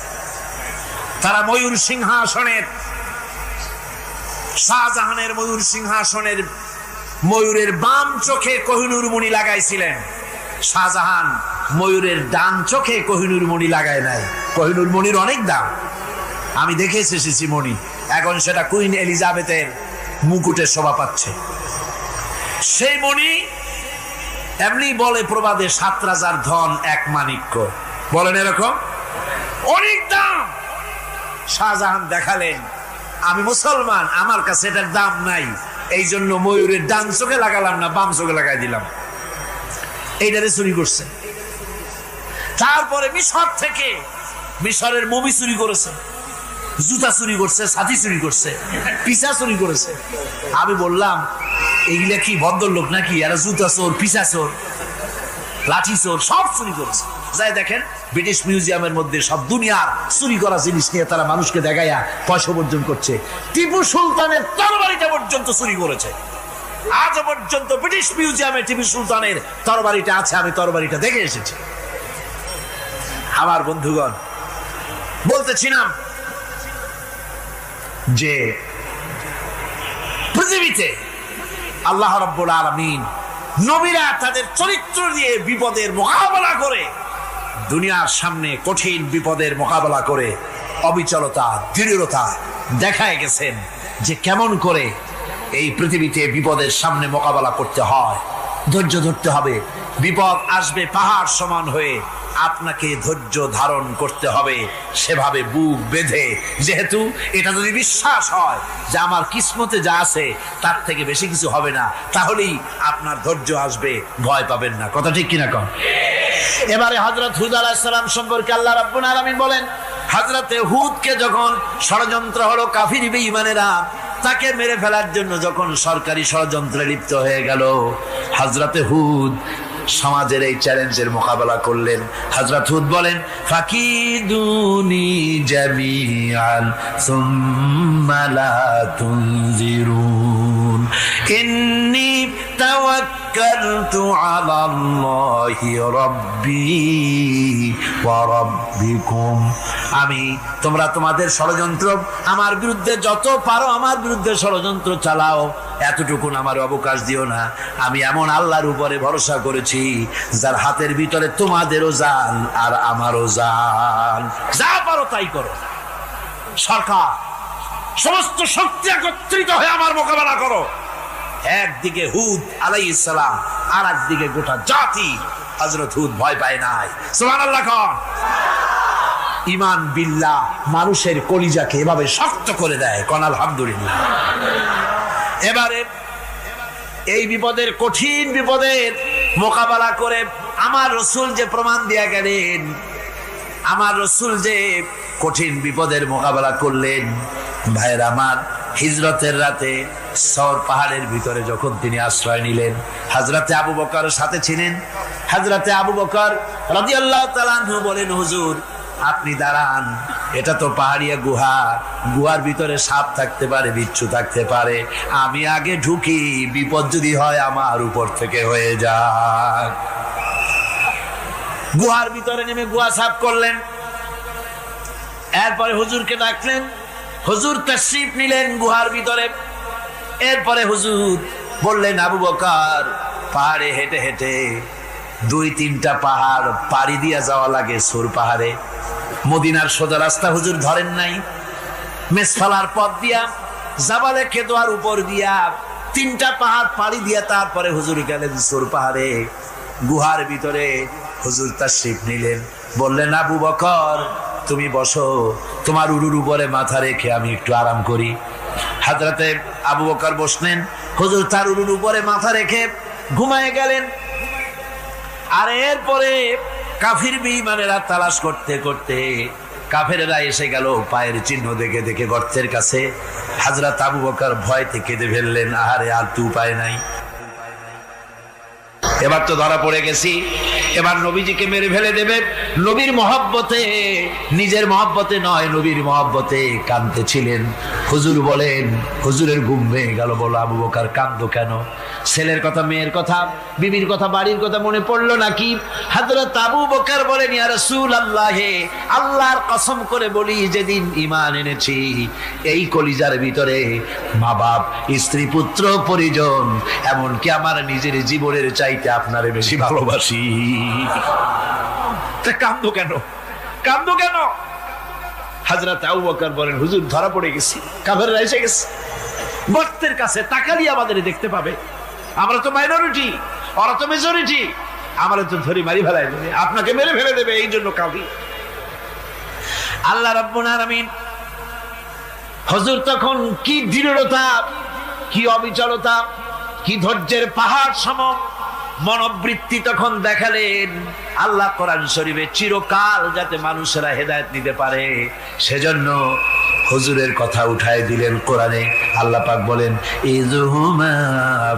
তারা ময়ূর সিংহাসনের, শাহজাহানের ময়ূর সিংহাসনের ময়ূরের বাম চোখে কোহিনূর মণি লাগাইছিলেন, শাহজাহান ময়ূরের ডান চোখে কোহিনূর মণি লাগায় নাই। কোহিনূর মণির অনেক দাম, আমি দেখে এসেছি মণি, এখন সেটা কুইন এলিজাবেথের মুকুটে শোভা পাচ্ছে। সেই মণি এমনি বলে প্রবাদে 7 রাজার ধন 1 মাণিক্য, বলেন এরকম অনেক দাম। শাহজাহান দেখালেন, আমি মুসলমান, আমার কাছে এটার দাম নাই, এই জন্য ময়ূরের ডান চোখে লাগালাম না, বাম চোখে লাগাই দিলাম। এইটারে চুরি করছে। তারপরে মিশর থেকে, মিশরের মমি চুরি করেছে, জুতা চুরি করছে, ছাতি চুরি করছে, পিসা চুরি করেছে। আমি বললাম, এইগুলা কি ভদ্রলোক নাকি? এরা জুতা চোর, পিসা চোর, লাঠি চোর, সব চুরি করেছে। যাই দেখেন ব্রিটিশ মিউজিয়ামের মধ্যে সব দুনিয়ার চুরি করা জিনিস নিয়ে তারা মানুষকে দেখাইয়া পয়সা অর্জন করছে। টিপু সুলতানের তরবারিটা পর্যন্ত চুরি করেছে। আজ পর্যন্ত ব্রিটিশ মিউজিয়ামে টিপু সুলতানের তরবারিটা আছে, আমি তরবারিটা দেখে এসেছি। আমার বন্ধুগণ, বলতেছিলাম যে পৃথিবীতে আল্লাহ রাব্বুল আলামিন নবীরা তাদের চরিত্র দিয়ে বিপদের মোকাবেলা করে, দুনিয়ার সামনে কঠিন বিপদের মোকাবেলা করে অবিচলতা, দৃঢ়তা দেখায় গেছেন যে কেমন করে এই পৃথিবীতে বিপদের সামনে মোকাবেলা করতে হয়। ধৈর্য ধরতে হবে, বিপদ আসবে পাহাড় সমান হয়ে, আপনাকে ধৈর্য ধারণ করতে হবে সেভাবে বুক বেঁধে। যেহেতু এটা যদি বিশ্বাস হয় যে আমার কিসমতে যা আছে তার থেকে বেশি কিছু হবে না, তাহলেই আপনার ধৈর্য আসবে, ভয় পাবেন না। কথা ঠিক কিনা কন? এবারে হযরত হুদ আলাইহিস সালাম সম্পর্কে আল্লাহ রাব্বুল আলামিন বলেন, হযরতে হুদকে যখন ষড়যন্ত্র হলো কাফির বেঈমানেরা তাকে মেরে ফেলার জন্য যখন সরকারি ষড়যন্ত্রে লিপ্ত হয়ে গেল, হযরতে হুদ সমাজের এই চ্যালেঞ্জের মোকাবেলা করলেন। হযরত হুদ বলেন, ফাকিদুনি জামিআন সুম্মা লা তুনজিরুন ইন্নী তাওয়াক্কালতু আলাল্লাহি রাব্বি ওয়া রাব্বিকুম। তোমরা তোমাদের ষড়যন্ত্র আমার বিরুদ্ধে যত পারো আমার বিরুদ্ধে ষড়যন্ত্র চালাও, এতটুকু আমার অবকাশ দিও না। আমি এমন আল্লাহর উপরে ভরসা করেছি যার হাতের ভিতরে তোমাদেরও জান আর আমারও জান। যা পারো তাই করো। সরকার সমস্ত শক্তি একত্রিত হয়ে আমার মোকাবেলা করো। একদিকে হুদ আলাইহিস সালাম, আর একদিকে গোটা জাতি। হযরত হুদ ভয় পায় নাই। সুবহানাল্লাহ। ঈমান বিল্লাহ মানুষের কলিজাকে এভাবে শক্ত করে দেয়। কোন আলহামদুলিল্লাহ। এবারে এই বিপদের, কঠিন বিপদের মোকাবেলা করে আমার রাসূল যে প্রমাণ দিয়া গেলেন, আমার রাসূল যে কঠিন বিপদের মোকাবেলা করলেন, ভাইয়েরা আমার, হিজরতের রাতে সওর পাহাড়ের ভিতরে যখন তিনি আশ্রয় নিলেন, হযরতে আবু বকর সাথে ছিলেন। হযরতে আবু বকর রাদিয়াল্লাহু তাআলা আনহু বলেন, হুজুর আপনি দাঁড়ান, এটা তো পাহাড়িয়া গুহা, গুহার ভিতরে সাপ থাকতে পারে, বিচ্ছু থাকতে পারে, আমি আগে ঢুকি, বিপদ যদি হয় আমার উপর থেকে হয়ে যাক। গুহার ভিতরে নেমে গুহা সাফ করলেন। এরপরে হুজুরকে ডাকলেন, হুজুর তাশরীফ নিলেন গুহার ভিতরে। এরপরে হুজুর বললেন, আবু বকর পাহাড়ে হেঁটে হেঁটে 2-3টা পাহাড় পাড়ি দিয়া যাওয়া লাগে সুর পাহাড়ে। মদিনার সোজা রাস্তা হুজুর ধরেন নাই, মেসফালার পথ দিয়া জাবালে খেদোয়ার উপর দিয়া 3টা পাহাড় পাড়ি দিয়া তারপরে হুজুর গেলেন সুর পাহাড়ে। গুহার ভিতরে হুজুর তাশরীফ নিলেন। বললেন, আবু বকর তুমি বসো, তোমার উরুর উপরে মাথা রেখে আমি একটু আরাম করি। হযরতে আবু বকর বসলেন, হুজুর তার উরুর উপরে মাথা রেখে ঘুমায় গেলেন। আর এরপরে কাফির বেঈমানেরা তালাশ করতে করতে কাফেরেরা এসে গেল পায়ের চিহ্ন দেখে দেখে গর্তের কাছে। হযরত আবু বকর ভয়তে কেঁদে ফেললেন, আহারে আর তো উপায় নাই, এবার তো ধরা পড়ে গেছি, এবার নবীজিকে মেরে ফেলে দেবে। নবীর মহব্বতে, নিজের মহব্বতে নয়, নবীর মহব্বতে কাঁদতেছিলেন। হুজুর বলেন, হুজুরের ঘুম ভেঙে গেল। বলো আবু বকর কাঁদো কেন? ছেলের কথা, মেয়ের কথা, বিবির কথা, বাড়ির কথা মনে পড়লো নাকি? হযরত আবু বকর বলেন, ইয়া রাসূলুল্লাহ, আল্লাহর কসম করে বলি, যেদিন ঈমান এনেছি এই কলিজার ভিতরে মা বাপ, স্ত্রী, পুত্র, পরিজন, এমনকি আমার নিজের জীবনের চাইতে আপনারে বেশি ভালোবাসি। তা কান্দো কেন? কান্দো কেন? হযরত আবু বকর বলেন, হুজুর ধরা পড়ে গেছি, কাফেররা এসে গেছে গর্তের কাছে, তাকালি আমাদের দেখতে পাবে, আমরা তো মাইনরিটি, ওরা তো মেজরিটি, আমরা তো ধরি মারি ফেলাই দেবে, আপনাকে মেরে ফেলে দেবে, এই জন্য কাঁদি। আল্লাহ রাব্বুল আলামিন, হুজুর তখন কি দৃঢ়তা, কি অবিচলতা, কি ধৈর্যের পাহাড় সম মনোবৃত্তি তখন দেখালেন। আল্লাহ কোরআন শরীফে চিরকাল যাতে মানুষেরা হেদায়েত নিতে পারে, সেজন্য হুজুরের কথা উঠায় দিলেন কোরআনে। আল্লাহ পাক বলেন, ইযহুমা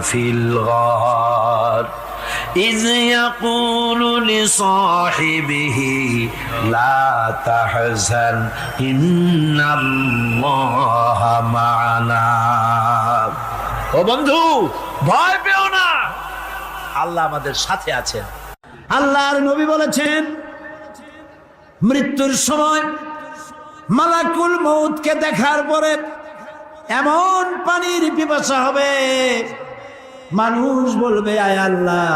ফিল গার ইয ইয়াকুলু লিসাহিবিহি লা তাহজান ইন্নাল্লাহা মা'ানা। ও বন্ধু, ভয় পেও না, আল্লাহ আমাদের সাথে আছেন। আল্লাহর নবী বলেছেন, মৃত্যুর সময় মালাকুল মউতকে দেখার পরে এমন পানির পিপাসা হবে, মানুষ বলবে, আয় আল্লাহ,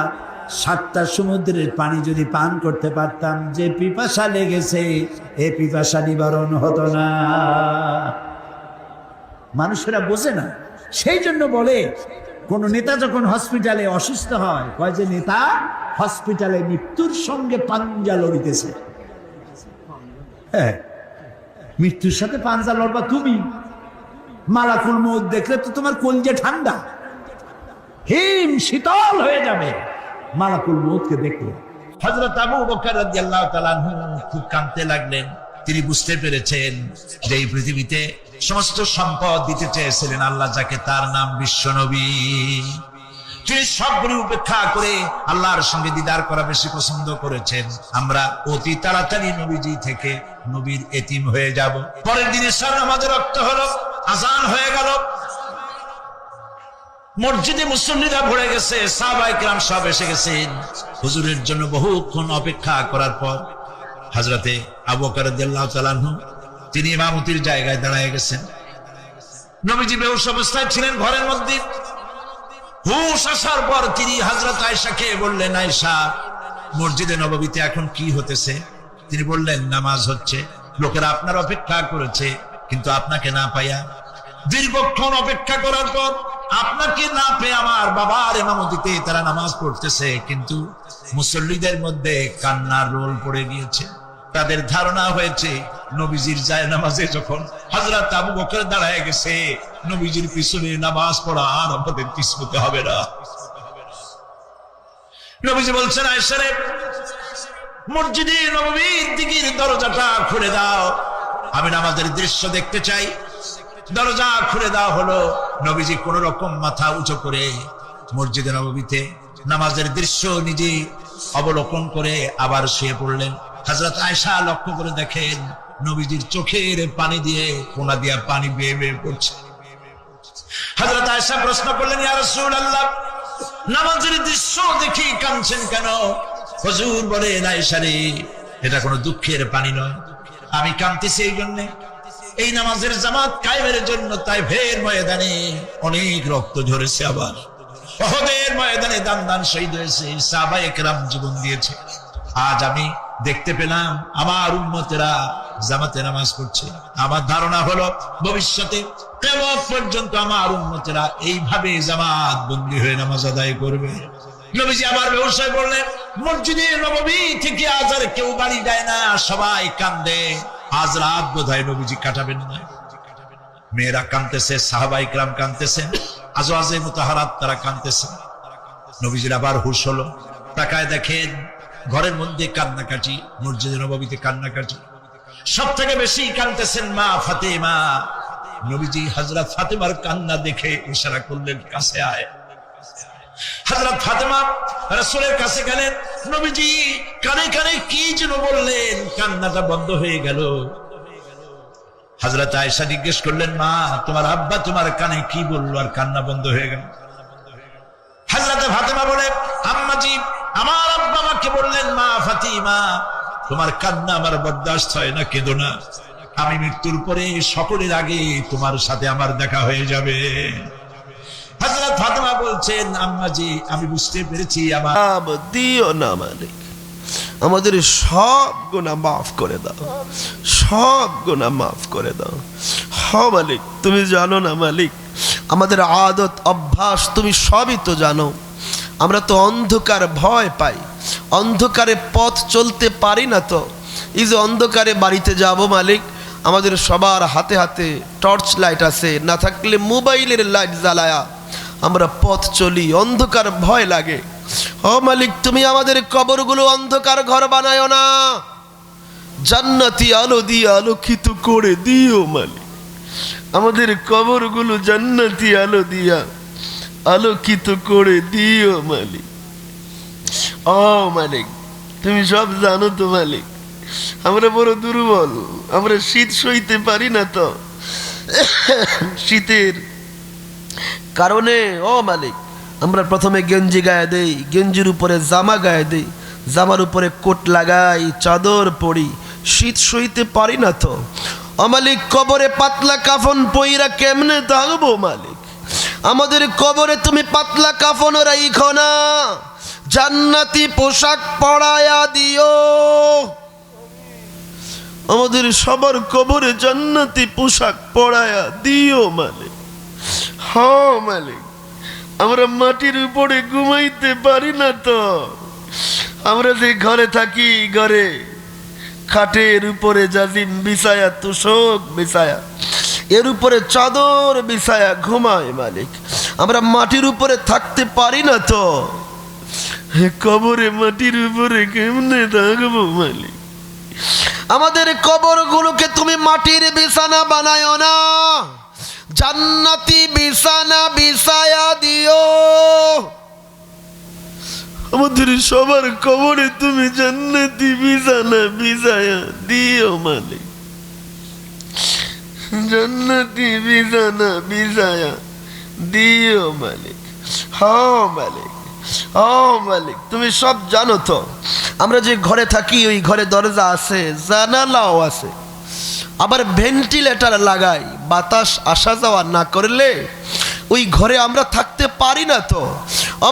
7টা সমুদ্রের পানি যদি পান করতে পারতাম, যে পিপাসা লেগেছে এ পিপাসা নিবারণ হতো না। মানুষেরা বোঝে না, সেই জন্য বলে, কোন নেতা যখন হসপিটালে অসুস্থ হয়, কয় যে নেতা হসপিটালে মৃত্যুর সঙ্গে পাঞ্জা লড়িতেছে। হ্যাঁ, মৃত্যুর সাথে পাঞ্জা লড়বা তুমি। মালাকুল মউত দেখলে তো তোমার কলিজা ঠান্ডা, হিম শীতল হয়ে যাবে মালাকুল মউতকে দেখলে। হযরত আবু বকর রাদিয়াল্লাহু তাআলা আনহু খুব কাঁদতে লাগলেন। তিনি বুঝতে পেরেছেন যে এই পৃথিবীতে সমস্ত সম্পদ দিতে চেয়েছিলেন আল্লাহ যাকে, তার নাম বিশ্বনবী। তিনি সবগুলি উপেক্ষা করে আল্লাহর সঙ্গে দিদার করা বেশি পছন্দ করেছেন। আমরা অতি তাড়াতাড়ি নবীজি থেকে নবীর এতিম হয়ে যাব। পরের দিন ইশার নামাজের রক্ত হলো, আজান হয়ে গেল, মসজিদে মুসল্লিরা ভরে গেছে, সাহাবায়ে কেরাম সব এসে গেছেন। হুজুরের জন্য বহুক্ষণ অপেক্ষা করার পর হযরতে আবু বকর রাদিয়াল্লাহু তাআলা আনহু তিনি ইমামতির জায়গায় দাঁড়ায় গেছেন। নবীজি বেহুশ অবস্থায় ছিলেন ঘরের মধ্যে। হুশ আসার পর তিনি হযরত আয়েশাকে বললেন, আয়েশা, মসজিদে নববীতে এখন কি হতেছে? তিনি বললেন, নামাজ হচ্ছে, লোকেরা আপনার অপেক্ষা করেছে, কিন্তু আপনাকে না পাইয়া দীর্ঘক্ষণ অপেক্ষা করার পর আপনাকে না পেয়ে আমার বাবার ইমামতিতে তারা নামাজ পড়তেছে, কিন্তু মুসল্লিদের মধ্যে কান্নার রোল পড়ে গিয়েছে। তাদের ধারণা হয়েছে নবীজির জায়নামাজে যখন হযরত আবু বকর দাঁড়ায় গেছে, নবীজির পিছনে নামাজ পড়া আর আমাদের কিসমতে হবে না। নবীজি বলছেন, আয়েশা রে, মসজিদে নববীর দিকের দরজাটা খুলে দাও, আমি নামাজের দৃশ্য দেখতে চাই। দরজা খুলে দেওয়া হলো। নবীজি কোন রকম মাথা উঁচু করে মসজিদে নববীতে নামাজের দৃশ্য নিজে অবলোকন করে আবার শুয়ে পড়লেন। হযরত আয়েশা লক্ষ্য করে দেখেন নবীজির চোখের পানি দিয়ে কোনা দিয়া পানি বেয়ে বেয়ে পড়ছে। হযরত আয়েশা প্রশ্ন করলেন, ইয়া রাসূলুল্লাহ, নামাজের দৃশ্য দেখি কাঁদছেন কেন? হুজুর বলেন, আয়েশা রে, এটা কোনো দুঃখের পানি নয়, আমি কাঁদতেছি এই জন্যে, এই নামাজের জামাত কায়েমের জন্য তাইফের ময়দানে অনেক রক্ত ঝরেছে, আবার উহুদের ময়দানে দান দান শহীদ হয়েছে, সাহাবায়ে কেরাম জীবন দিয়েছে। আজ আমি দেখতে পেলাম আমার উম্মতেরা জামাতে নামাজ পড়ছে। আমার ধারণা হলো ভবিষ্যতে কিয়ামত পর্যন্ত আমার উম্মতেরা এইভাবে জামাত বন্দী হয়ে নামাজ আদায় করবে। নবীজি আবার বেহুশ হয়ে পড়লেন। মসজিদে নববী থেকে আজ আর কেউ বাড়ি যায় না, সবাই কান্দে। আজ রাত বোধহয় নবীজি কাটাবেন না। মেয়েরা কাঁদতেছে, সাহাবায়ে কেরাম কাঁদতেছেন, আজওয়াজে মুতাহারাত তারা কাঁদতেছেন। নবীজির আবার হুঁশ হলো, তাকায় দেখেন ঘরের মধ্যে কান্নাকাটি, মসজিদে নববীতে কান্নাকাটি। সব থেকে বেশি কাঁদতেছেন মা ফাতেমা। নবীজি হযরত ফাতেমার কান্না দেখে ইশারা করলেন, কাছে আয়। হযরত ফাতেমা রাসূলের কাছে গেলেন, নবীজি কানে কানে কি যেন বললেন, কান্নাটা বন্ধ হয়ে গেল। হযরত আয়েশা জিজ্ঞেস করলেন, মা তোমার আব্বা তোমার কানে কি বললো আর কান্না বন্ধ হয়ে গেল? হযরত ফাতেমা বলে, আম্মাজি আমার আব্বা আমাকে বললেন, মা ফাতিমা তোমার কান্না আমার বরদাস্ত হয় না, কেঁদো না, আমি মৃত্যুর পরে সকলের আগে তোমার সাথে আমার দেখা হয়ে যাবে। হযরত ফাতেমা বলছেন, আম্মাজি আমি বুঝতে পেরেছি, আমার দিও না মালিক, আমাদের সব গুনাহ মাফ করে দাও, সব গুনাহ মাফ করে দাও। হ মালিক, তুমি জানো না মালিক, আমাদের আদত অভ্যাস তুমি সবই তো জানো। আমরা তো অন্ধকার ভয় পাই, অন্ধকারে পথ চলতে পারি না। তো এই যে অন্ধকারে বাড়িতে যাব মালিক, আমাদের সবার হাতে হাতে টর্চ লাইট আছে, না থাকলে মোবাইলের লাইট জ্বালায়া আমরা পথ চলি, অন্ধকার ভয় লাগে। ও মালিক, তুমি আমাদের কবরগুলো অন্ধকার ঘর বানায়ো না, জান্নাতি আলো দিয়ে আলোকিত করে দিও মালিক। আমাদের কবরগুলো জান্নাতি আলো দিয়া আলোকিত করে দিও মালিক। ও মালিক, তুমি সব জানো তো মালিক, আমরা বড় দুর্বল, আমরা শীত সইতে পারি না। তো শীতের কারণে ও মালিক আমরা প্রথমে গেঞ্জি গায়ে দেই, গেঞ্জির উপরে জামা গায়ে দেই, জামার উপরে কোট লাগাই, চাদর পরি, শীত সইতে পারি না। তো ও মালিক, কবরে পাতলা কাফন পইরা কেমনে থাকবো মালিক? আমাদের কবরে তুমি পাতলা কাফন রাইখো না, জান্নাতি পোশাক পরায়া দিও। আমাদের সবার কবরে জান্নাতি পোশাক পরায়া দিও মালিক। হ্যাঁ মালিক, আমরা মাটির উপরে ঘুমাইতে পারি না। তো আমরা যে ঘরে থাকি, ঘরে খাটের উপরে জাজিম বিছায়া, তুষক বিছায়া, এর উপরে চাদর বিছায়া ঘুমায় মালিক, আমরা মাটির উপরে থাকতে পারি না। তো কবরে মাটির উপরে কেমনে থাকবো মালিক? আমাদের কবরগুলোকে তুমি মাটির বিছানা বানায়ো না, জান্নাতি বিছানা বিছায়া দিও। আমাদের সবার কবরে তুমি জান্নাতি বিছানা বিছায়া দিও মালিক, জান্নাতি বিছানা বিছায়া দিও মালিক। হ্যাঁ মালিক, ও মালিক তুমি সব জানো। তো আমরা যে ঘরে থাকি, ওই ঘরে দরজা আছে, জানালাও আছে, আবার ভেন্টিলেটর লাগাই, বাতাস আসা যাওয়া না করলে ওই ঘরে আমরা থাকতে পারি না। তো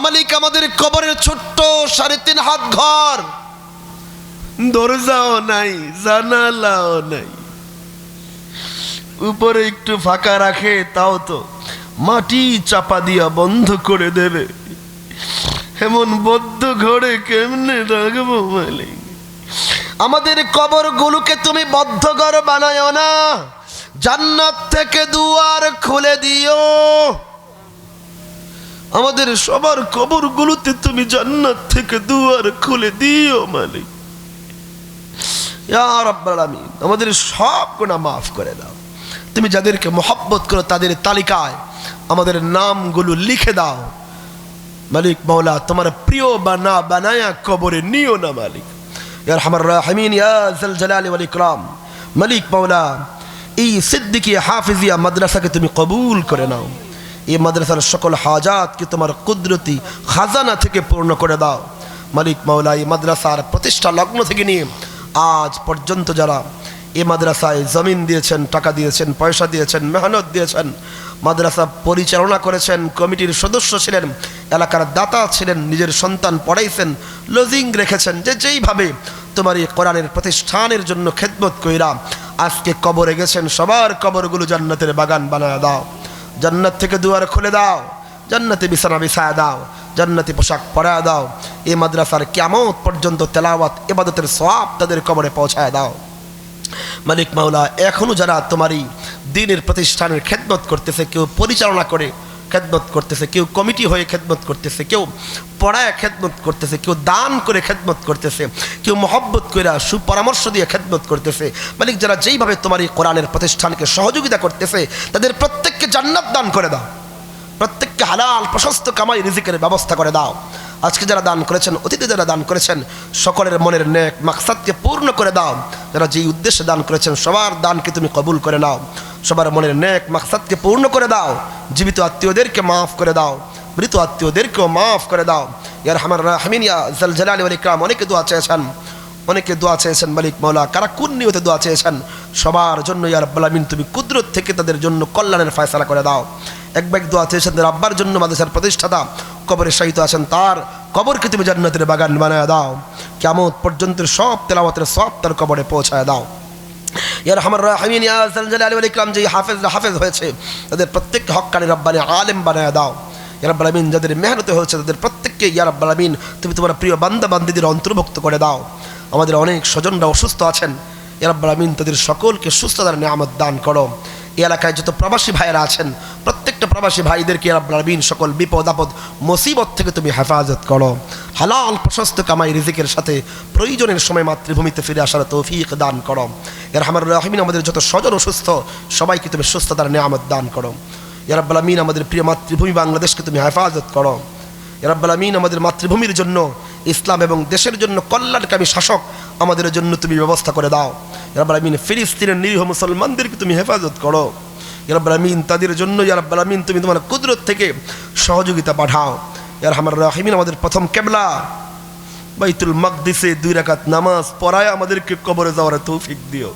মালিক, আমাদের কবরের ছোট্ট 3.5 হাত ঘর, দরজাও নাই, জানালাও নাই, উপরে একটু ফাঁকা রাখে, তাও তো মাটি চাপা দিয়া বন্ধ করে দেবে। এমন বদ্ধ ঘরে কেমনে থাকবো মালিক? আমাদের কবরগুলোকে তুমি বদ্ধ ঘর বানায়ো না, জান্নাত থেকে দুয়ার খুলে দিও। আমাদের সবার কবরগুলোতে তুমি জান্নাত থেকে দুয়ার খুলে দিও মালিক। ইয়া রাব্বুল আলামিন, আমাদের সব গুনাহ মাফ করে দাও। তুমি যাদেরকে মহব্বত করো তাদের তালিকায় আমাদের নামগুলো লিখে দাও মালিক। মাওলা, তোমার প্রিয় বানা বানায়া কবরে নিও না মালিক। ইয়া আরহামার রাহিমিন, ইয়া যাল জালালি ওয়াল ইকরাম। মালিক মাওলা, এই সিদ্দিকিয়া হাফিজিয়া মাদ্রাসাকে তুমি কবুল করে নাও। এই মাদ্রাসার সকল হাজাতকে তোমার কুদরতি খাজানা থেকে পূর্ণ করে দাও মালিক মাওলা। এই মাদ্রাসার প্রতিষ্ঠা লগ্ন থেকে নিয়ে আজ পর্যন্ত যারা এই মাদ্রাসায় জমিন দিয়েছেন, টাকা দিয়েছেন, পয়সা দিয়েছেন, মেহনত দিয়েছেন, মাদ্রাসা পরিচালনা করেছেন, কমিটির সদস্য ছিলেন, এলাকার দাতা ছিলেন, নিজের সন্তান পড়াইছেন, লজিং রেখেছেন, যে যেইভাবে তোমার এই কোরআনের প্রতিষ্ঠানের জন্য খেদমত কইরা আজকে কবরে গেছেন, সবার কবরগুলো জান্নাতের বাগান বানায় দাও। জান্নাত থেকে দুয়ার খুলে দাও, জান্নাতে বিছানা বিছায়া দাও, জান্নাতি পোশাক পরায় দাও। এই মাদ্রাসার কিয়ামত পর্যন্ত তেলাওয়াত ইবাদতের সওয়াব তাদের কবরে পৌঁছায় দাও। মালিক মাওলা, এখনো যারা তোমার এই দ্বীনের প্রতিষ্ঠানের খেদমত করতেছে, কেউ পরিচালনা করে খেদমত করতেছে, কেউ কমিটি হয়ে খেদমত করতেছে, কেউ পড়ায় খেদমত করতেছে, কেউ দান করে খেদমত করতেছে, কেউ মহব্বত করে সুপরামর্শ দিয়ে খেদমত করতেছে, মালিক যারা যেইভাবে তোমার এই কোরআনের প্রতিষ্ঠানকে সহযোগিতা করতেছে তাদের প্রত্যেককে জান্নাত দান করে দাও, প্রত্যেককে হালাল প্রশস্ত কামাই রিজিকের ব্যবস্থা করে দাও। আজকে যারা দান করেছেন, অতীতে যারা দান করেছেন, সকলের মনের নেক মাকসাদকে পূর্ণ করে দাও। যারা যেই উদ্দেশ্যে দান করেছেন সবার দানকে তুমি কবুল করে নাও, সবার মনের নেক মাকসাদকে পূর্ণ করে দাও। জীবিত আত্মীয়দেরকে মাফ করে দাও, মৃত আত্মীয়দেরকেও মাফ করে দাও। ইয়া আরহামার রাহিমিন ইয়া যাল জালালি ওয়াল ইকরাম। অনেকে দোয়া চেয়েছেন, অনেকে দোয়া চেয়েছেন মালিক মাওলা, কারা কোন নিয়তে দোয়া চেয়েছেন, সবার জন্য ইয়া রাব্বুল আমিন তুমি কুদরত থেকে তাদের জন্য কল্যাণের ফয়সালা করে দাও। এক ব্যাগ দোয়া চেয়েছেন তাদের আব্বার জন্য, মাদ্রাসার প্রতিষ্ঠাতা কবরে শায়িত আছেন, তার কবরকে তুমি জান্নাতের বাগান বানায় দাও। কিয়ামত পর্যন্ত সব তেলাওয়াতের সব তার কবরে পৌঁছায় দাও। ইয়া আরহামার রাহিমিন ইয়া যাল জালালি ওয়াল ইকরাম। যে হাফেজ হয়েছে তাদের প্রত্যেককে হক্কানি রব্বানি আলেম বানায় দাও। ইয়া রাব্বুল আমিন যাদের মেহনতে হয়েছে তাদের প্রত্যেককে ইয়া রাব্বুল আমিন তুমি তোমার প্রিয় বান্দা বান্দীদের অন্তর্ভুক্ত করে দাও। আমাদের অনেক স্বজনরা অসুস্থ আছেন, ইয়া রাব্বুল আমিন তাদের সকলকে সুস্থতার নিয়ামত দান করো। এই এলাকায় যত প্রবাসী ভাইয়েরা আছেন প্রত্যেকটা প্রবাসী ভাইদেরকে ইয়া রাব্বুল আমিন সকল বিপদ আপদ মুসিবত থেকে তুমি হেফাজত করো। হালাল প্রশস্ত কামাই রিজিকের সাথে প্রয়োজনের সময় মাতৃভূমিতে ফিরে আসার তৌফিক দান করো। ইয়া আরহামার রাহিমিন আমাদের যত স্বজন অসুস্থ সবাইকে তুমি সুস্থতার নিয়ামত দান করো। ইয়া রাব্বুল আমিন আমাদের প্রিয় মাতৃভূমি বাংলাদেশকে তুমি হেফাজত করো। ইয়া রাব্বুল আমিন আমাদের মাতৃভূমির জন্য, ইসলাম এবং দেশের জন্য কল্যাণকামী শাসক আমাদের জন্য তুমি ব্যবস্থা করে দাও। ইয়া রাব্বুল আমিন ফিলিস্তিনের নিরীহ মুসলমানদেরকে তুমি হেফাজত করো। ইয়া রাব্বুল আমিন তাদের জন্য ইয়া রাব্বুল আমিন তুমি তোমার কুদরত থেকে সহযোগিতা পাঠাও। ইয়া আরহামার রাহিমিন আমাদের প্রথম কিবলা বাইতুল মাকদিসে 2 রাকাত নামাজ পড়ায় আমাদেরকে কবরে যাওয়ার তৌফিক দিও।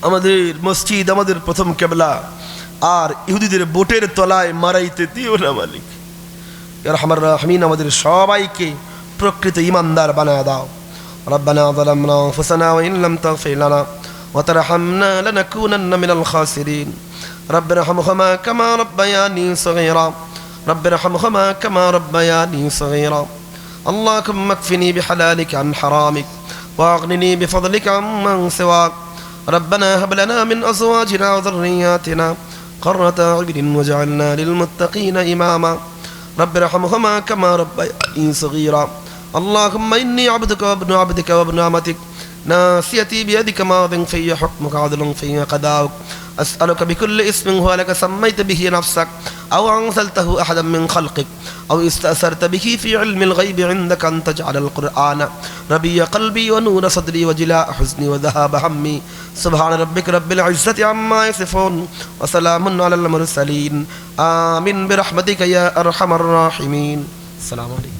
আমাদের মসজিদ আমাদের প্রথম কিবলা, আর ইহুদিদের বোটের তলায় মারাইতে দিও না মালিক। ইয়া আরহামার রাহিমিন আমাদের সবাইকে প্রকৃত ঈমানদার বানায় দাও। রব্বানা যালামনা আনফুসানা ওয়া ইন লাম তাগফির লানা ওয়া তারহামনা লানাকুনান্না মিনাল খাসিরিন। রব্বির রহমহুমা কামা রাব্বায়ানি সগীরা। রব্বির রহমহুমা কামা রাব্বায়ানি সগীরা। اللهم اكفني بحلالك عن حرامك واغنني بفضلك عمن سواك. ربنا هب لنا من ازواجنا وذرياتنا قرة اعين واجعلنا للمتقين اماما. رب ارحمهما كما ربياني صغيرا. اللهم اني عبدك وابن عبدك وابن امتك ناصيتي بيدك ماض في حكمك عدل في قضاؤك. أسألك بكل اسم هو لك سميت به نفسك أو أنزلته أحدا من خلقك أو استأثرت به في علم الغيب عندك أن تجعل القرآن ربيع قلبي ونور صدري وجلاء حزني وذهاب همي. سبحان ربك رب العزة عما يصفون وسلام على المرسلين. آمين برحمتك يا أرحم الراحمين. السلام عليكم.